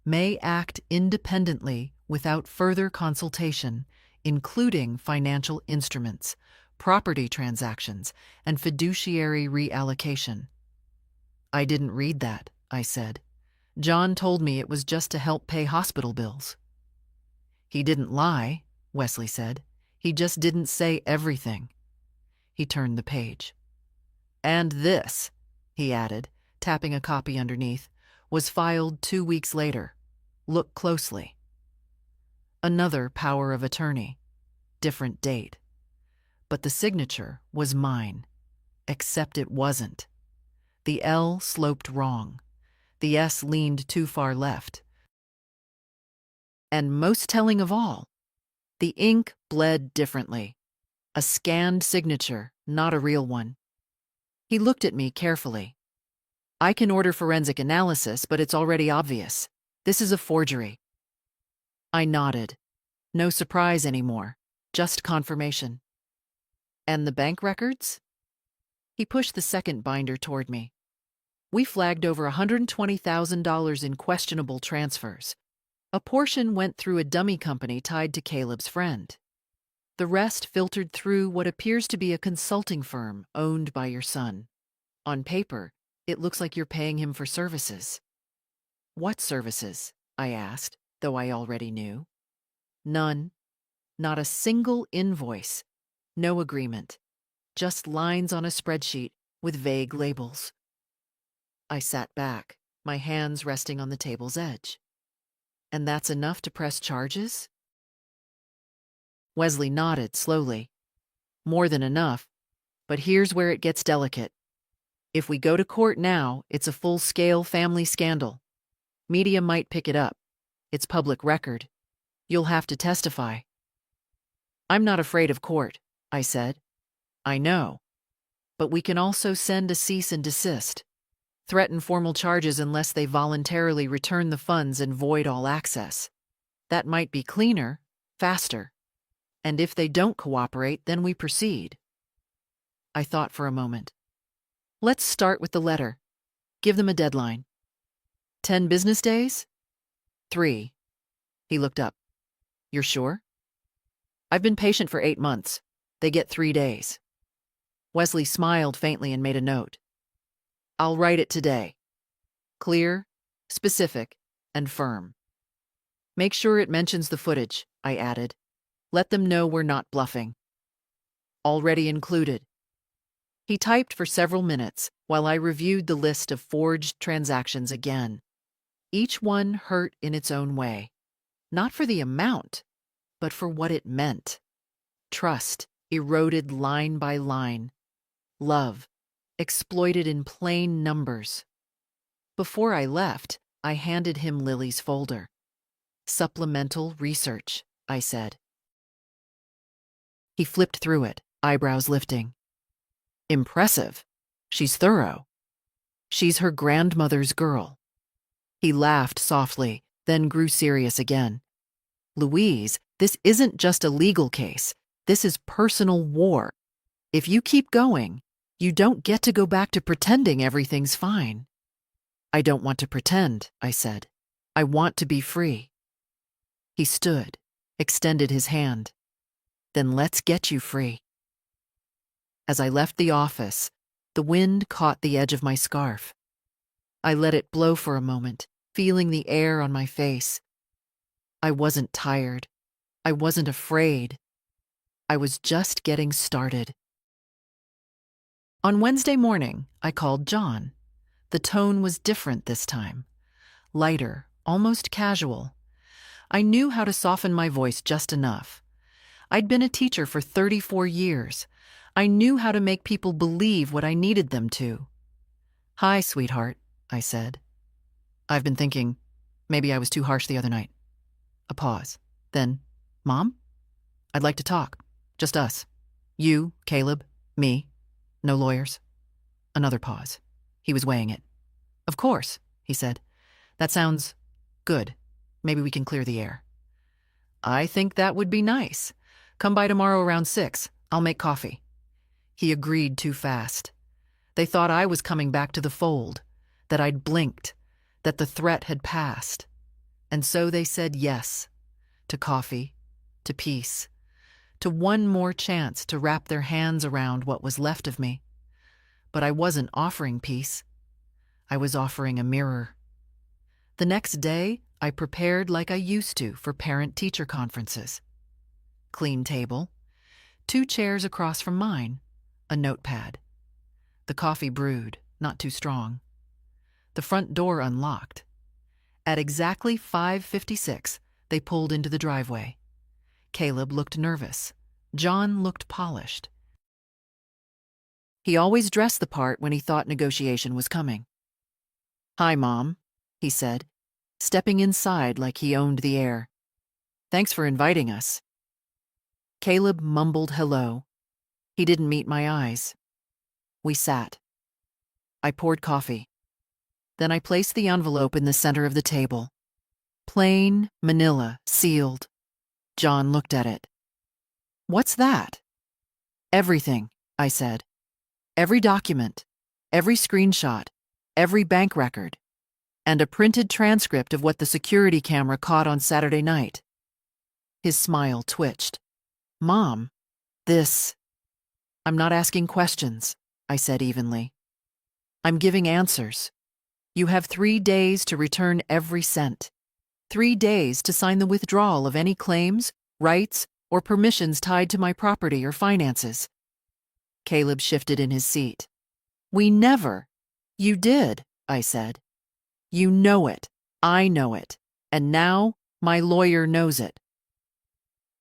Speaker 1: May act independently without further consultation, including financial instruments, property transactions, and fiduciary reallocation. I didn't read that, I said. John told me it was just to help pay hospital bills. He didn't lie, Wesley said. He just didn't say everything. He turned the page. And this, he added, tapping a copy underneath, was filed 2 weeks later. Look closely. Another power of attorney. Different date. But the signature was mine. Except it wasn't. The L sloped wrong. The S leaned too far left. And most telling of all, the ink bled differently. A scanned signature, not a real one. He looked at me carefully. I can order forensic analysis, but it's already obvious. This is a forgery. I nodded. No surprise anymore, just confirmation. And the bank records? He pushed the second binder toward me. We flagged over $120,000 in questionable transfers. A portion went through a dummy company tied to Caleb's friend. The rest filtered through what appears to be a consulting firm owned by your son. On paper, it looks like you're paying him for services. What services? I asked, though I already knew. None. Not a single invoice. No agreement. Just lines on a spreadsheet with vague labels. I sat back, my hands resting on the table's edge. And that's enough to press charges? Wesley nodded slowly. More than enough, but here's where it gets delicate. If we go to court now, it's a full-scale family scandal. Media might pick it up. It's public record. You'll have to testify. I'm not afraid of court, I said. I know. But we can also send a cease and desist. Threaten formal charges unless they voluntarily return the funds and void all access. That might be cleaner, faster. And if they don't cooperate, then we proceed. I thought for a moment. Let's start with the letter. Give them a deadline. 10 business days? 3. He looked up. You're sure? I've been patient for 8 months. They get 3 days. Wesley smiled faintly and made a note. I'll write it today. Clear, specific, and firm. Make sure it mentions the footage, I added. Let them know we're not bluffing. Already included. He typed for several minutes while I reviewed the list of forged transactions again. Each one hurt in its own way. Not for the amount, but for what it meant. Trust eroded line by line. Love exploited in plain numbers. Before I left, I handed him Lily's folder. Supplemental research, I said. He flipped through it, eyebrows lifting. Impressive. She's thorough. She's her grandmother's girl. He laughed softly, then grew serious again. Louise, this isn't just a legal case. This is personal war. If you keep going, you don't get to go back to pretending everything's fine. I don't want to pretend, I said. I want to be free. He stood, extended his hand. Then let's get you free. As I left the office, the wind caught the edge of my scarf. I let it blow for a moment, feeling the air on my face. I wasn't tired. I wasn't afraid. I was just getting started. On Wednesday morning, I called John. The tone was different this time. Lighter, almost casual. I knew how to soften my voice just enough. I'd been a teacher for 34 years. I knew how to make people believe what I needed them to. Hi, sweetheart, I said. I've been thinking, maybe I was too harsh the other night. A pause. Then, Mom? I'd like to talk. Just us. You, Caleb, me. No lawyers. Another pause. He was weighing it. Of course, he said. That sounds good. Maybe we can clear the air. I think that would be nice. Come by tomorrow around 6. I'll make coffee. He agreed too fast. They thought I was coming back to the fold, that I'd blinked, that the threat had passed. And so they said yes, to coffee, to peace, to one more chance to wrap their hands around what was left of me. But I wasn't offering peace. I was offering a mirror. The next day, I prepared like I used to for parent-teacher conferences. Clean table, 2 chairs across from mine, a notepad. The coffee brewed, not too strong. The front door unlocked. At exactly 5:56, they pulled into the driveway. Caleb looked nervous. John looked polished. He always dressed the part when he thought negotiation was coming. Hi, Mom, he said, stepping inside like he owned the air. Thanks for inviting us. Caleb mumbled hello. He didn't meet my eyes. We sat. I poured coffee. Then I placed the envelope in the center of the table. Plain, manila, sealed. John looked at it. What's that? Everything, I said. Every document, every screenshot, every bank record, and a printed transcript of what the security camera caught on Saturday night. His smile twitched. Mom, I'm not asking questions, I said evenly. I'm giving answers. You have 3 days to return every cent. 3 days to sign the withdrawal of any claims, rights, or permissions tied to my property or finances. Caleb shifted in his seat. We never. You did, I said. You know it. I know it. And now my lawyer knows it.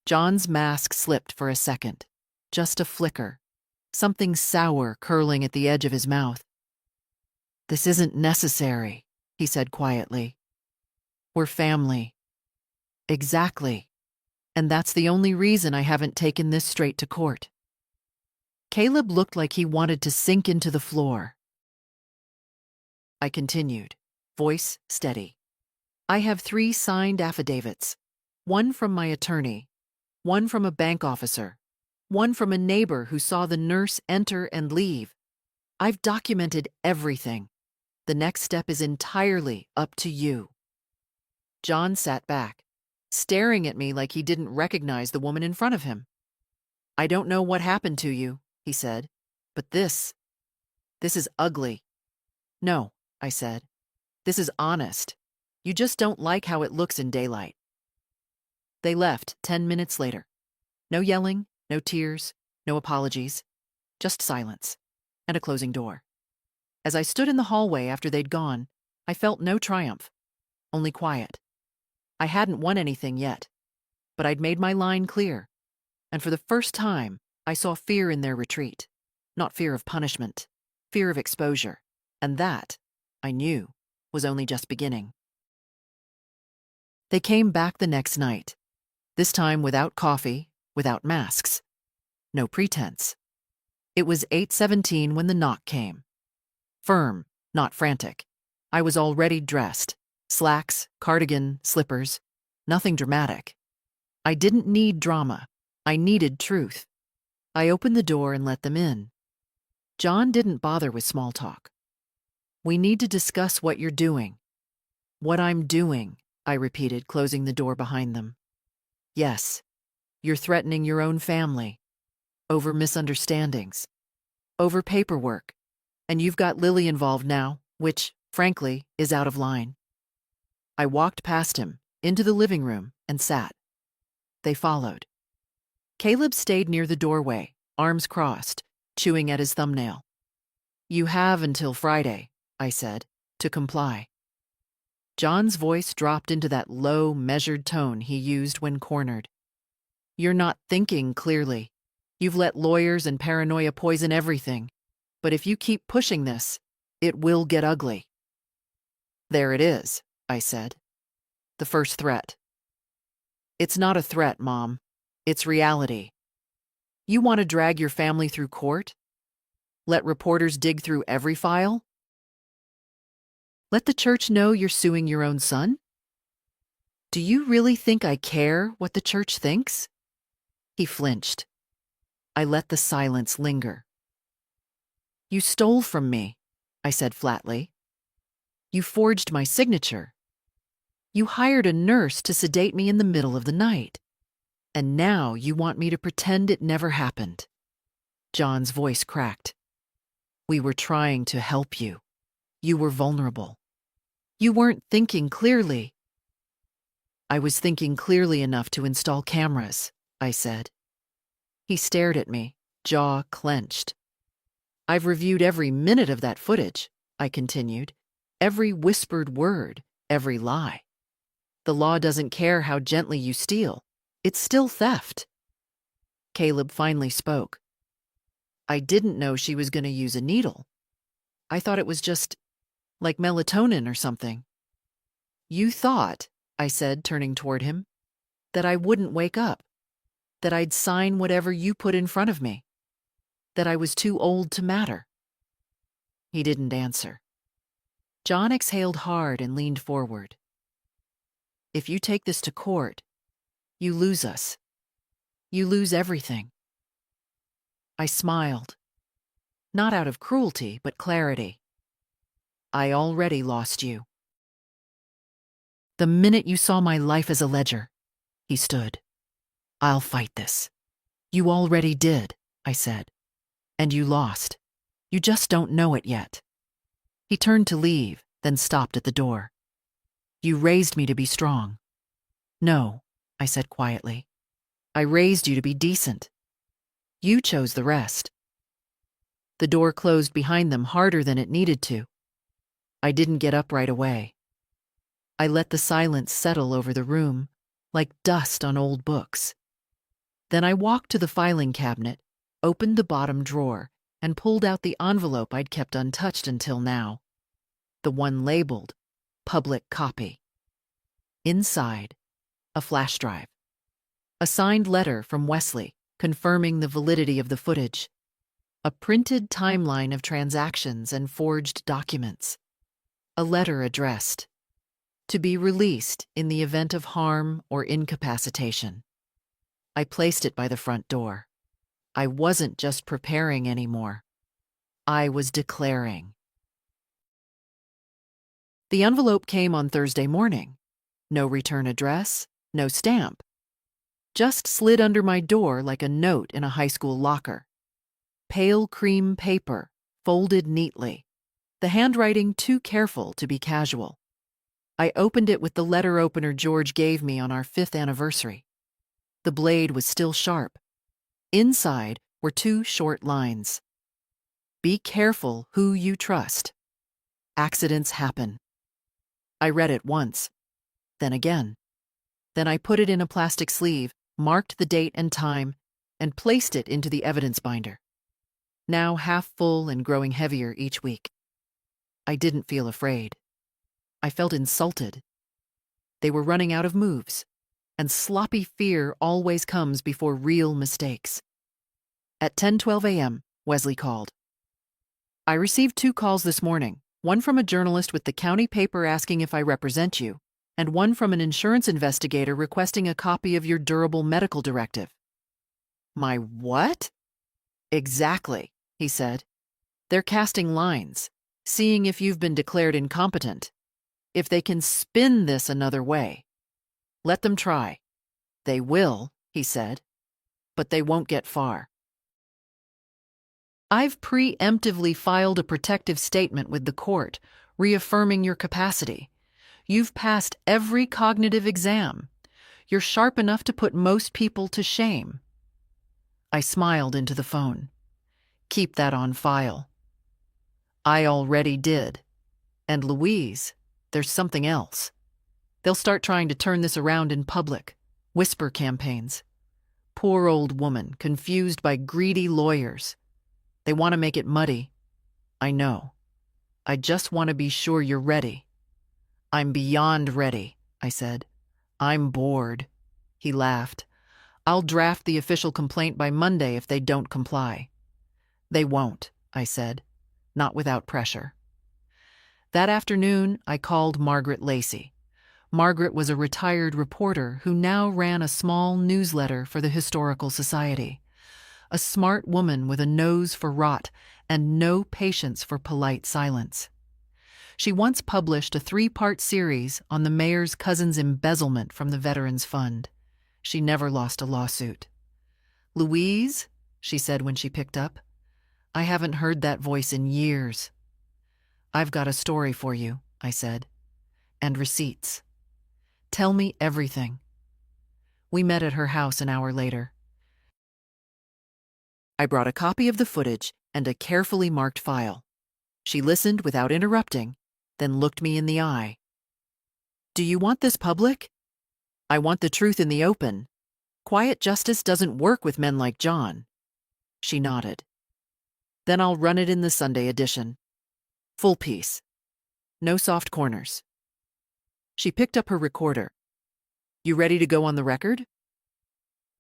Speaker 1: John's mask slipped for a second. Just a flicker. Something sour curling at the edge of his mouth. This isn't necessary, he said quietly. We're family. Exactly. And that's the only reason I haven't taken this straight to court. Caleb looked like he wanted to sink into the floor. I continued, voice steady. I have 3 signed affidavits. One from my attorney, one from a bank officer, one from a neighbor who saw the nurse enter and leave. I've documented everything. The next step is entirely up to you. John sat back, staring at me like he didn't recognize the woman in front of him. "I don't know what happened to you," he said, "but this is ugly." "No," I said. "This is honest. You just don't like how it looks in daylight." They left 10 minutes later. No yelling, no tears, no apologies, just silence and a closing door. As I stood in the hallway after they'd gone, I felt no triumph, only quiet. I hadn't won anything yet, but I'd made my line clear, and for the first time, I saw fear in their retreat. Not fear of punishment, fear of exposure, and that, I knew, was only just beginning. They came back the next night, this time without coffee, without masks. No pretense. It was 8:17 when the knock came. Firm, not frantic. I was already dressed. Slacks, cardigan, slippers. Nothing dramatic. I didn't need drama. I needed truth. I opened the door and let them in. John didn't bother with small talk. "We need to discuss what you're doing." "What I'm doing," I repeated, closing the door behind them. "Yes, you're threatening your own family. Over misunderstandings. Over paperwork. And you've got Lily involved now, which, frankly, is out of line." I walked past him, into the living room, and sat. They followed. Caleb stayed near the doorway, arms crossed, chewing at his thumbnail. "You have until Friday," I said, "to comply." John's voice dropped into that low, measured tone he used when cornered. "You're not thinking clearly. You've let lawyers and paranoia poison everything. But if you keep pushing this, it will get ugly." "There it is," I said. "The first threat." "It's not a threat, Mom. It's reality. You want to drag your family through court? Let reporters dig through every file? Let the church know you're suing your own son? Do you really think I care what the church thinks?" He flinched. I let the silence linger. "You stole from me," I said flatly. "You forged my signature. You hired a nurse to sedate me in the middle of the night. And now you want me to pretend it never happened." John's voice cracked. "We were trying to help you. You were vulnerable. You weren't thinking clearly." "I was thinking clearly enough to install cameras," I said. He stared at me, jaw clenched. "I've reviewed every minute of that footage," I continued. "Every whispered word, every lie. The law doesn't care how gently you steal. It's still theft." Caleb finally spoke. "I didn't know she was going to use a needle. I thought it was just like melatonin or something." "You thought," I said, turning toward him, "that I wouldn't wake up, that I'd sign whatever you put in front of me, that I was too old to matter." He didn't answer. John exhaled hard and leaned forward. "If you take this to court, you lose us. You lose everything." I smiled. Not out of cruelty, but clarity. "I already lost you. The minute you saw my life as a ledger." He stood. "I'll fight this." "You already did," I said. "And you lost. You just don't know it yet." He turned to leave, then stopped at the door. "You raised me to be strong." "No," I said quietly. "I raised you to be decent. You chose the rest." The door closed behind them harder than it needed to. I didn't get up right away. I let the silence settle over the room, like dust on old books. Then I walked to the filing cabinet, opened the bottom drawer, and pulled out the envelope I'd kept untouched until now. The one labeled "Public Copy." Inside, a flash drive. A signed letter from Wesley confirming the validity of the footage. A printed timeline of transactions and forged documents. A letter addressed, "To be released in the event of harm or incapacitation." I placed it by the front door. I wasn't just preparing anymore. I was declaring. The envelope came on Thursday morning. No return address, No stamp. Just slid under my door like a note in a high school locker. Pale cream paper, folded neatly. The handwriting too careful to be casual. I opened it with the letter opener George gave me on our 5th anniversary. The blade was still sharp. Inside were 2 short lines. Be careful who you trust. Accidents happen. I read it once, then again. Then I put it in a plastic sleeve, marked the date and time, and placed it into the evidence binder. Now half full and growing heavier each week. I didn't feel afraid. I felt insulted. They were running out of moves, and sloppy fear always comes before real mistakes. At 10:12 a.m., Wesley called. I received 2 calls this morning, one from a journalist with the county paper asking if I represent you, and one from an insurance investigator requesting a copy of your durable medical directive. My what? Exactly, he said. They're casting lines, seeing if you've been declared incompetent. If they can spin this another way. Let them try. They will, he said, but they won't get far. I've preemptively filed a protective statement with the court, reaffirming your capacity. You've passed every cognitive exam. You're sharp enough to put most people to shame. I smiled into the phone. Keep that on file. I already did. And Louise, there's something else. They'll start trying to turn this around in public. Whisper campaigns. Poor old woman, confused by greedy lawyers. They want to make it muddy. I know. I just want to be sure you're ready. I'm beyond ready, I said. I'm bored. He laughed. I'll draft the official complaint by Monday if they don't comply. They won't, I said, not without pressure. That afternoon, I called Margaret Lacey. Margaret was a retired reporter who now ran a small newsletter for the Historical Society. A smart woman with a nose for rot and no patience for polite silence. She once published a 3-part series on the mayor's cousin's embezzlement from the Veterans Fund. She never lost a lawsuit. Louise, she said when she picked up, I haven't heard that voice in years. I've got a story for you, I said, and receipts. Tell me everything. We met at her house an hour later. I brought a copy of the footage and a carefully marked file. She listened without interrupting, then looked me in the eye. Do you want this public? I want the truth in the open. Quiet justice doesn't work with men like John. She nodded. Then I'll run it in the Sunday edition. Full piece. No soft corners. She picked up her recorder. You ready to go on the record?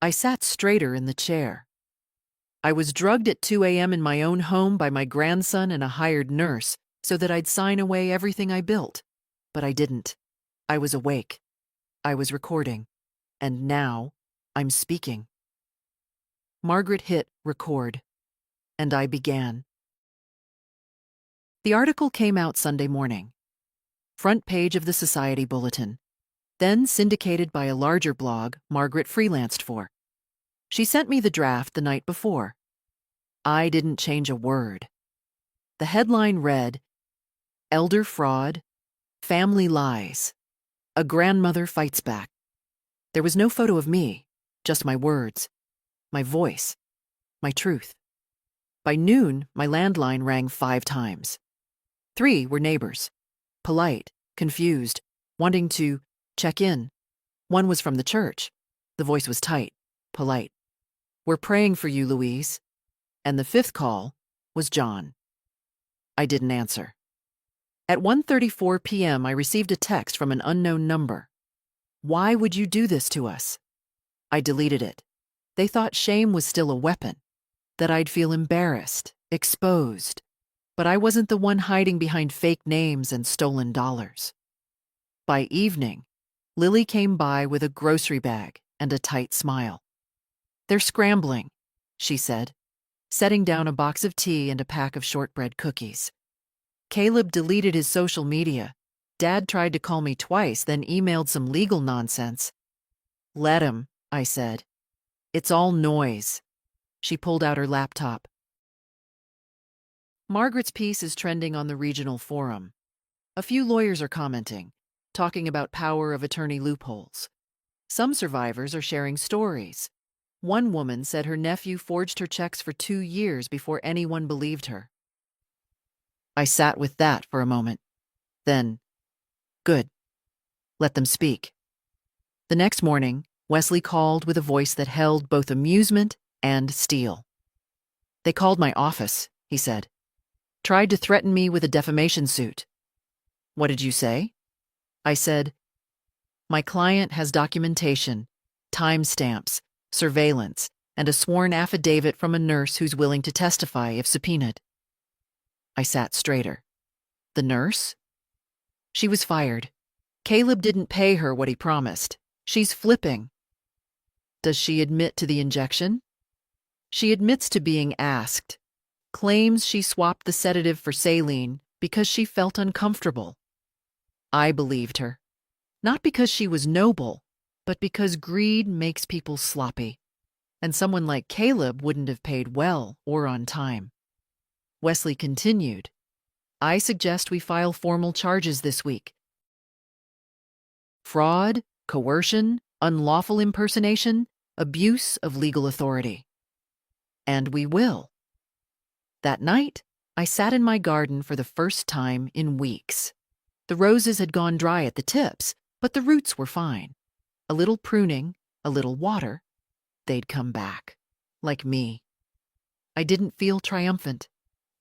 Speaker 1: I sat straighter in the chair. I was drugged at 2 a.m. in my own home by my grandson and a hired nurse so that I'd sign away everything I built. But I didn't. I was awake. I was recording. And now, I'm speaking. Margaret hit record. And I began. The article came out Sunday morning. Front page of the Society Bulletin. Then syndicated by a larger blog Margaret freelanced for. She sent me the draft the night before. I didn't change a word. The headline read, Elder Fraud, Family Lies. A Grandmother Fights Back. There was no photo of me, just my words, my voice, my truth. By noon, my landline rang 5 times. 3 were neighbors, polite, confused, wanting to check in. 1 was from the church. The voice was tight, polite. We're praying for you, Louise. And the 5th call was John. I didn't answer. At 1:34 p.m., I received a text from an unknown number. Why would you do this to us? I deleted it. They thought shame was still a weapon, that I'd feel embarrassed, exposed. But I wasn't the one hiding behind fake names and stolen dollars. By evening, Lily came by with a grocery bag and a tight smile. They're scrambling, she said, setting down a box of tea and a pack of shortbread cookies. Caleb deleted his social media. Dad tried to call me twice, then emailed some legal nonsense. Let him, I said. It's all noise. She pulled out her laptop. Margaret's piece is trending on the regional forum. A few lawyers are commenting, talking about power of attorney loopholes. Some survivors are sharing stories. One woman said her nephew forged her checks for 2 years before anyone believed her. I sat with that for a moment. Then, good. Let them speak. The next morning, Wesley called with a voice that held both amusement and steel. They called my office, he said. Tried to threaten me with a defamation suit. What did you say? I said, my client has documentation, timestamps, surveillance, and a sworn affidavit from a nurse who's willing to testify if subpoenaed. I sat straighter. The nurse? She was fired. Caleb didn't pay her what he promised. She's flipping. Does she admit to the injection? She admits to being asked. Claims she swapped the sedative for saline because she felt uncomfortable. I believed her. Not because she was noble, but because greed makes people sloppy. And someone like Caleb wouldn't have paid well or on time. Wesley continued, I suggest we file formal charges this week. Fraud, coercion, unlawful impersonation, abuse of legal authority. And we will. That night, I sat in my garden for the first time in weeks. The roses had gone dry at the tips, but the roots were fine. A little pruning, a little water, they'd come back. Like me. I didn't feel triumphant,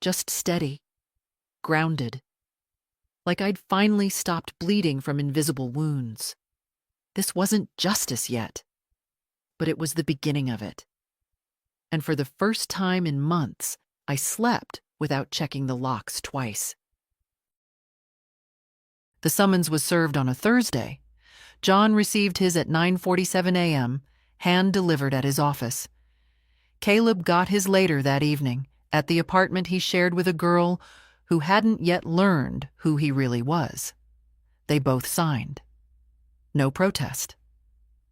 Speaker 1: just steady, grounded. Like I'd finally stopped bleeding from invisible wounds. This wasn't justice yet, but it was the beginning of it. And for the first time in months, I slept without checking the locks twice. The summons was served on a Thursday. John received his at 9:47 a.m., hand-delivered at his office. Caleb got his later that evening, at the apartment he shared with a girl who hadn't yet learned who he really was. They both signed. No protest.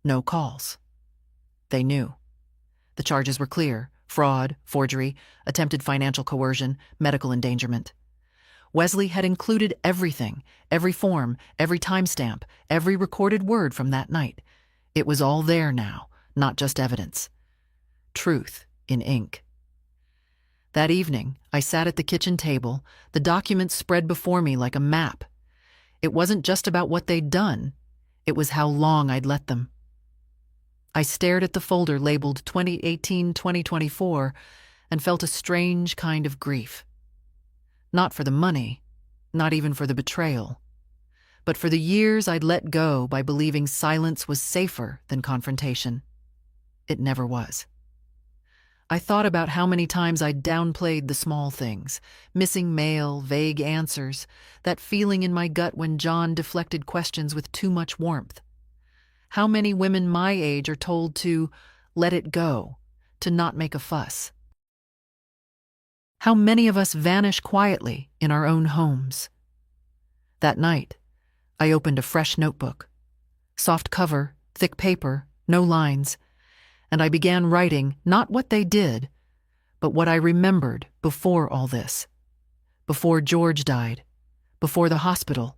Speaker 1: No calls. They knew. The charges were clear: fraud, forgery, attempted financial coercion, medical endangerment. Wesley had included everything, every form, every timestamp, every recorded word from that night. It was all there now, not just evidence. Truth in ink. That evening, I sat at the kitchen table, the documents spread before me like a map. It wasn't just about what they'd done, it was how long I'd let them. I stared at the folder labeled 2018-2024 and felt a strange kind of grief. Not for the money, not even for the betrayal, but for the years I'd let go by believing silence was safer than confrontation. It never was. I thought about how many times I'd downplayed the small things, missing mail, vague answers, that feeling in my gut when John deflected questions with too much warmth. How many women my age are told to let it go, to not make a fuss. How many of us vanish quietly in our own homes. That night, I opened a fresh notebook. Soft cover, thick paper, no lines, and I began writing not what they did, but what I remembered before all this. Before George died, before the hospital,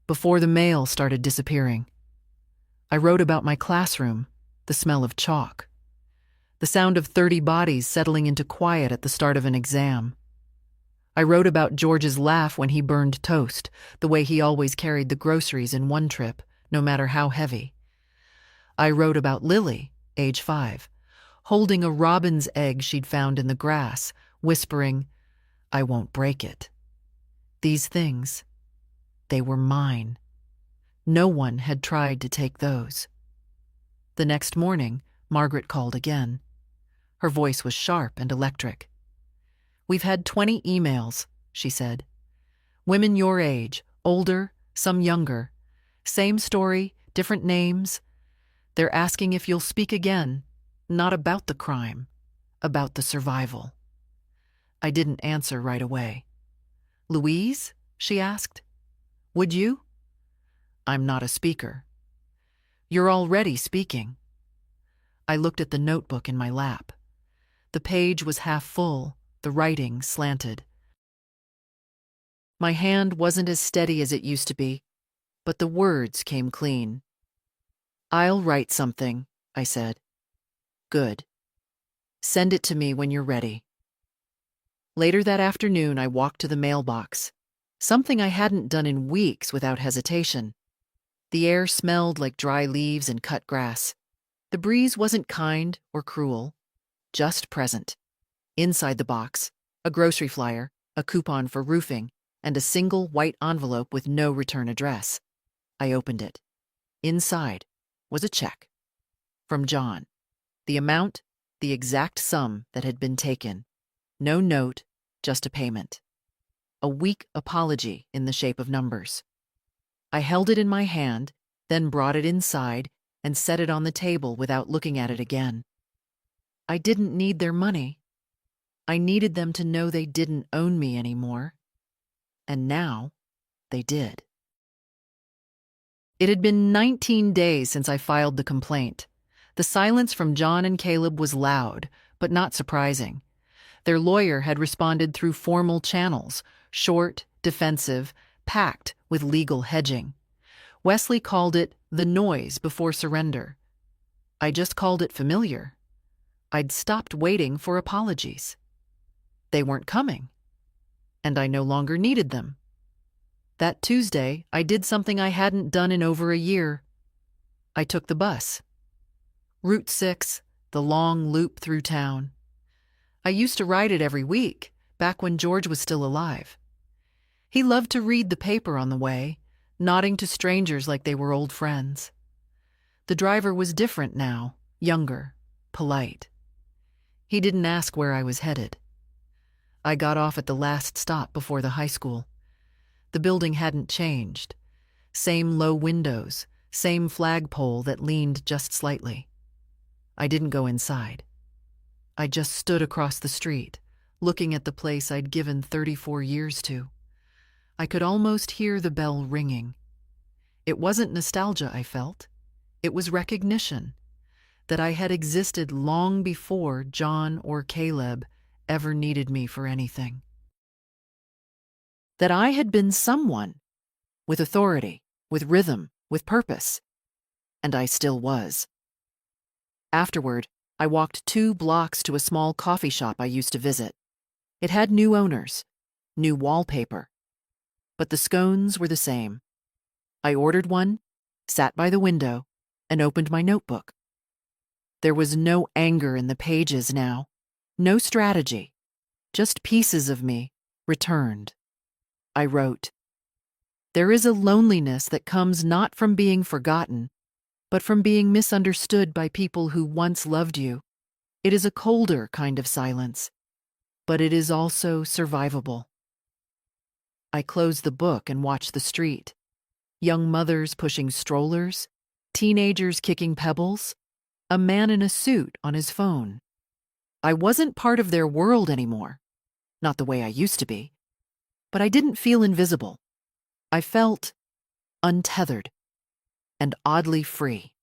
Speaker 1: before the mail started disappearing. I wrote about my classroom, the smell of chalk, the sound of 30 bodies settling into quiet at the start of an exam. I wrote about George's laugh when he burned toast, the way he always carried the groceries in one trip, no matter how heavy. I wrote about Lily, age 5, holding a robin's egg she'd found in the grass, whispering, I won't break it. These things, they were mine. No one had tried to take those. The next morning, Margaret called again. Her voice was sharp and electric. We've had 20 emails, she said. Women your age, older, some younger. Same story, different names. They're asking if you'll speak again, not about the crime, about the survival. I didn't answer right away. Louise? She asked. Would you? I'm not a speaker. You're already speaking. I looked at the notebook in my lap. The page was half full, the writing slanted. My hand wasn't as steady as it used to be, but the words came clean. I'll write something, I said. Good. Send it to me when you're ready. Later that afternoon, I walked to the mailbox, something I hadn't done in weeks without hesitation. The air smelled like dry leaves and cut grass. The breeze wasn't kind or cruel, just present. Inside the box, a grocery flyer, a coupon for roofing, and a single white envelope with no return address. I opened it. Inside was a check. From John. The amount, the exact sum that had been taken. No note, just a payment. A weak apology in the shape of numbers. I held it in my hand, then brought it inside and set it on the table without looking at it again. I didn't need their money. I needed them to know they didn't own me anymore. And now, they did. It had been 19 days since I filed the complaint. The silence from John and Caleb was loud, but not surprising. Their lawyer had responded through formal channels, short, defensive, packed with legal hedging. Wesley called it the noise before surrender. I just called it familiar. I'd stopped waiting for apologies. They weren't coming, and I no longer needed them. That Tuesday, I did something I hadn't done in over a year. I took the bus. Route 6, the long loop through town. I used to ride it every week, back when George was still alive. He loved to read the paper on the way, nodding to strangers like they were old friends. The driver was different now, younger, polite. He didn't ask where I was headed. I got off at the last stop before the high school. The building hadn't changed. Same low windows, same flagpole that leaned just slightly. I didn't go inside. I just stood across the street, looking at the place I'd given 34 years to. I could almost hear the bell ringing. It wasn't nostalgia I felt. It was recognition that I had existed long before John or Caleb ever needed me for anything. That I had been someone, with authority, with rhythm, with purpose. And I still was. Afterward, I walked 2 blocks to a small coffee shop I used to visit. It had new owners, new wallpaper, but the scones were the same. I ordered one, sat by the window, and opened my notebook. There was no anger in the pages now, no strategy, just pieces of me returned. I wrote, "There is a loneliness that comes not from being forgotten, but from being misunderstood by people who once loved you. It is a colder kind of silence, but it is also survivable." I closed the book and watched the street. Young mothers pushing strollers, teenagers kicking pebbles, a man in a suit on his phone. I wasn't part of their world anymore, not the way I used to be, but I didn't feel invisible. I felt untethered and oddly free.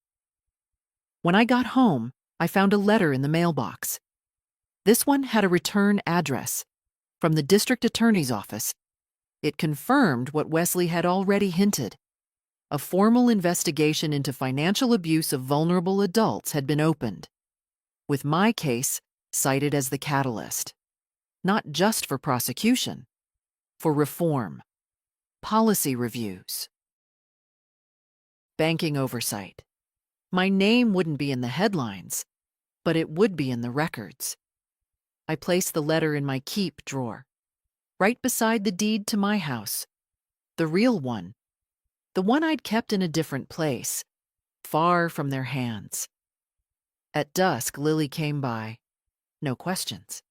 Speaker 1: When I got home, I found a letter in the mailbox. This one had a return address from the district attorney's office. It confirmed what Wesley had already hinted. A formal investigation into financial abuse of vulnerable adults had been opened, with my case cited as the catalyst, not just for prosecution, for reform, policy reviews, banking oversight. My name wouldn't be in the headlines, but it would be in the records. I placed the letter in my keep drawer, right beside the deed to my house, the real one, the one I'd kept in a different place, far from their hands. At dusk, Lily came by. No questions.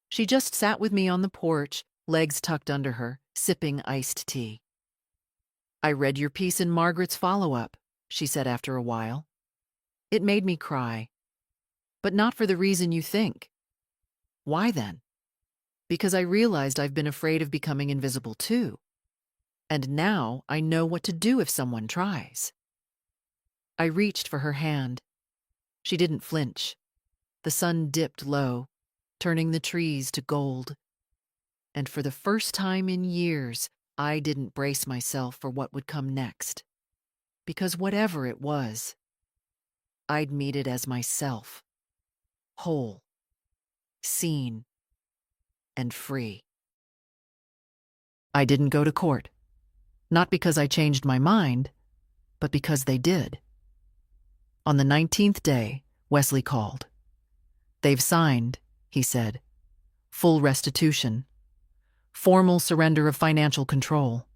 Speaker 1: She just sat with me on the porch, legs tucked under her, sipping iced tea. "I read your piece in Margaret's follow-up," she said after a while. "It made me cry. But not for the reason you think." "Why then?" "Because I realized I've been afraid of becoming invisible too. And now I know what to do if someone tries." I reached for her hand. She didn't flinch. The sun dipped low, turning the trees to gold. And for the first time in years, I didn't brace myself for what would come next. Because whatever it was, I'd meet it as myself, whole, seen, and free. I didn't go to court, not because I changed my mind, but because they did. On the 19th day, Wesley called. "They've signed," he said. "Full restitution. Formal surrender of financial control.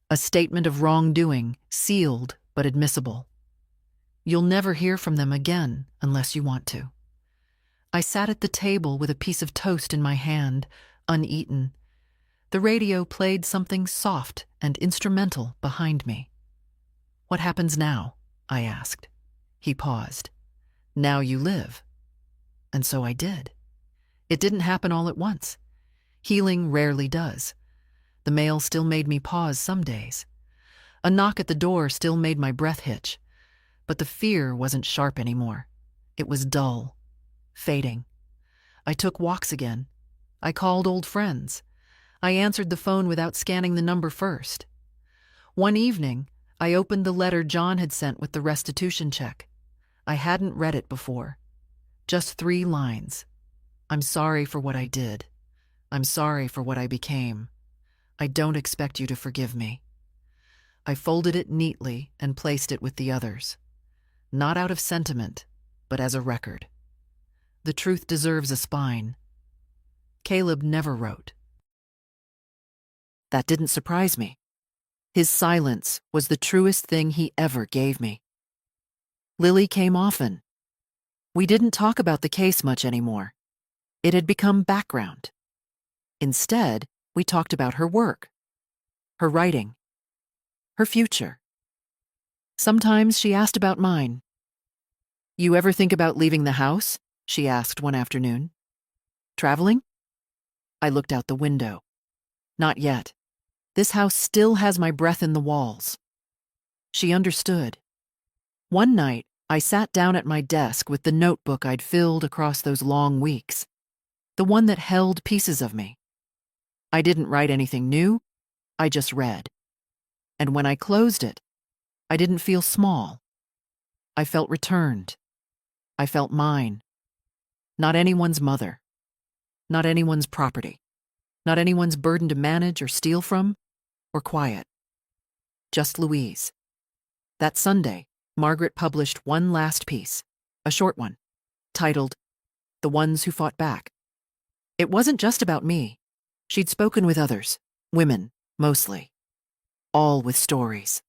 Speaker 1: A statement of wrongdoing, sealed but admissible. You'll never hear from them again unless you want to." I sat at the table with a piece of toast in my hand, uneaten. The radio played something soft and instrumental behind me. "What happens now?" I asked. He paused. "Now you live." And so I did. It didn't happen all at once. Healing rarely does. The mail still made me pause some days. A knock at the door still made my breath hitch. But the fear wasn't sharp anymore. It was dull, fading. I took walks again. I called old friends. I answered the phone without scanning the number first. One evening, I opened the letter John had sent with the restitution check. I hadn't read it before. Just 3 lines. "I'm sorry for what I did. I'm sorry for what I became. I don't expect you to forgive me." I folded it neatly and placed it with the others. Not out of sentiment, but as a record. The truth deserves a spine. Caleb never wrote. That didn't surprise me. His silence was the truest thing he ever gave me. Lily came often. We didn't talk about the case much anymore. It had become background. Instead, we talked about her work, her writing, her future. Sometimes she asked about mine. "You ever think about leaving the house?" she asked one afternoon. "Traveling?" I looked out the window. "Not yet. This house still has my breath in the walls." She understood. One night, I sat down at my desk with the notebook I'd filled across those long weeks, the one that held pieces of me. I didn't write anything new, I just read. And when I closed it, I didn't feel small. I felt returned. I felt mine. Not anyone's mother. Not anyone's property. Not anyone's burden to manage or steal from, or quiet. Just Louise. That Sunday, Margaret published one last piece, a short one, titled "The Ones Who Fought Back." It wasn't just about me. She'd spoken with others, women, mostly. All with stories.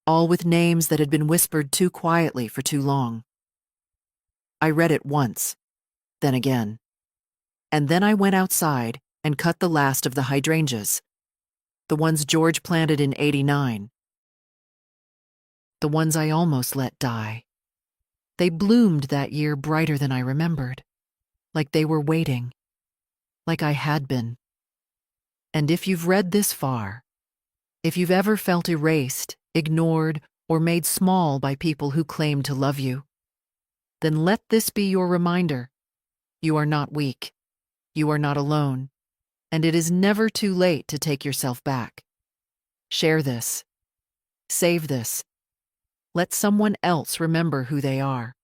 Speaker 1: All with names that had been whispered too quietly for too long. I read it once, then again. And then I went outside and cut the last of the hydrangeas, the ones George planted in '89. The ones I almost let die. They bloomed that year brighter than I remembered, like they were waiting, like I had been. And if you've read this far, if you've ever felt erased, ignored, or made small by people who claim to love you, then let this be your reminder. You are not weak. You are not alone. And it is never too late to take yourself back. Share this. Save this. Let someone else remember who they are.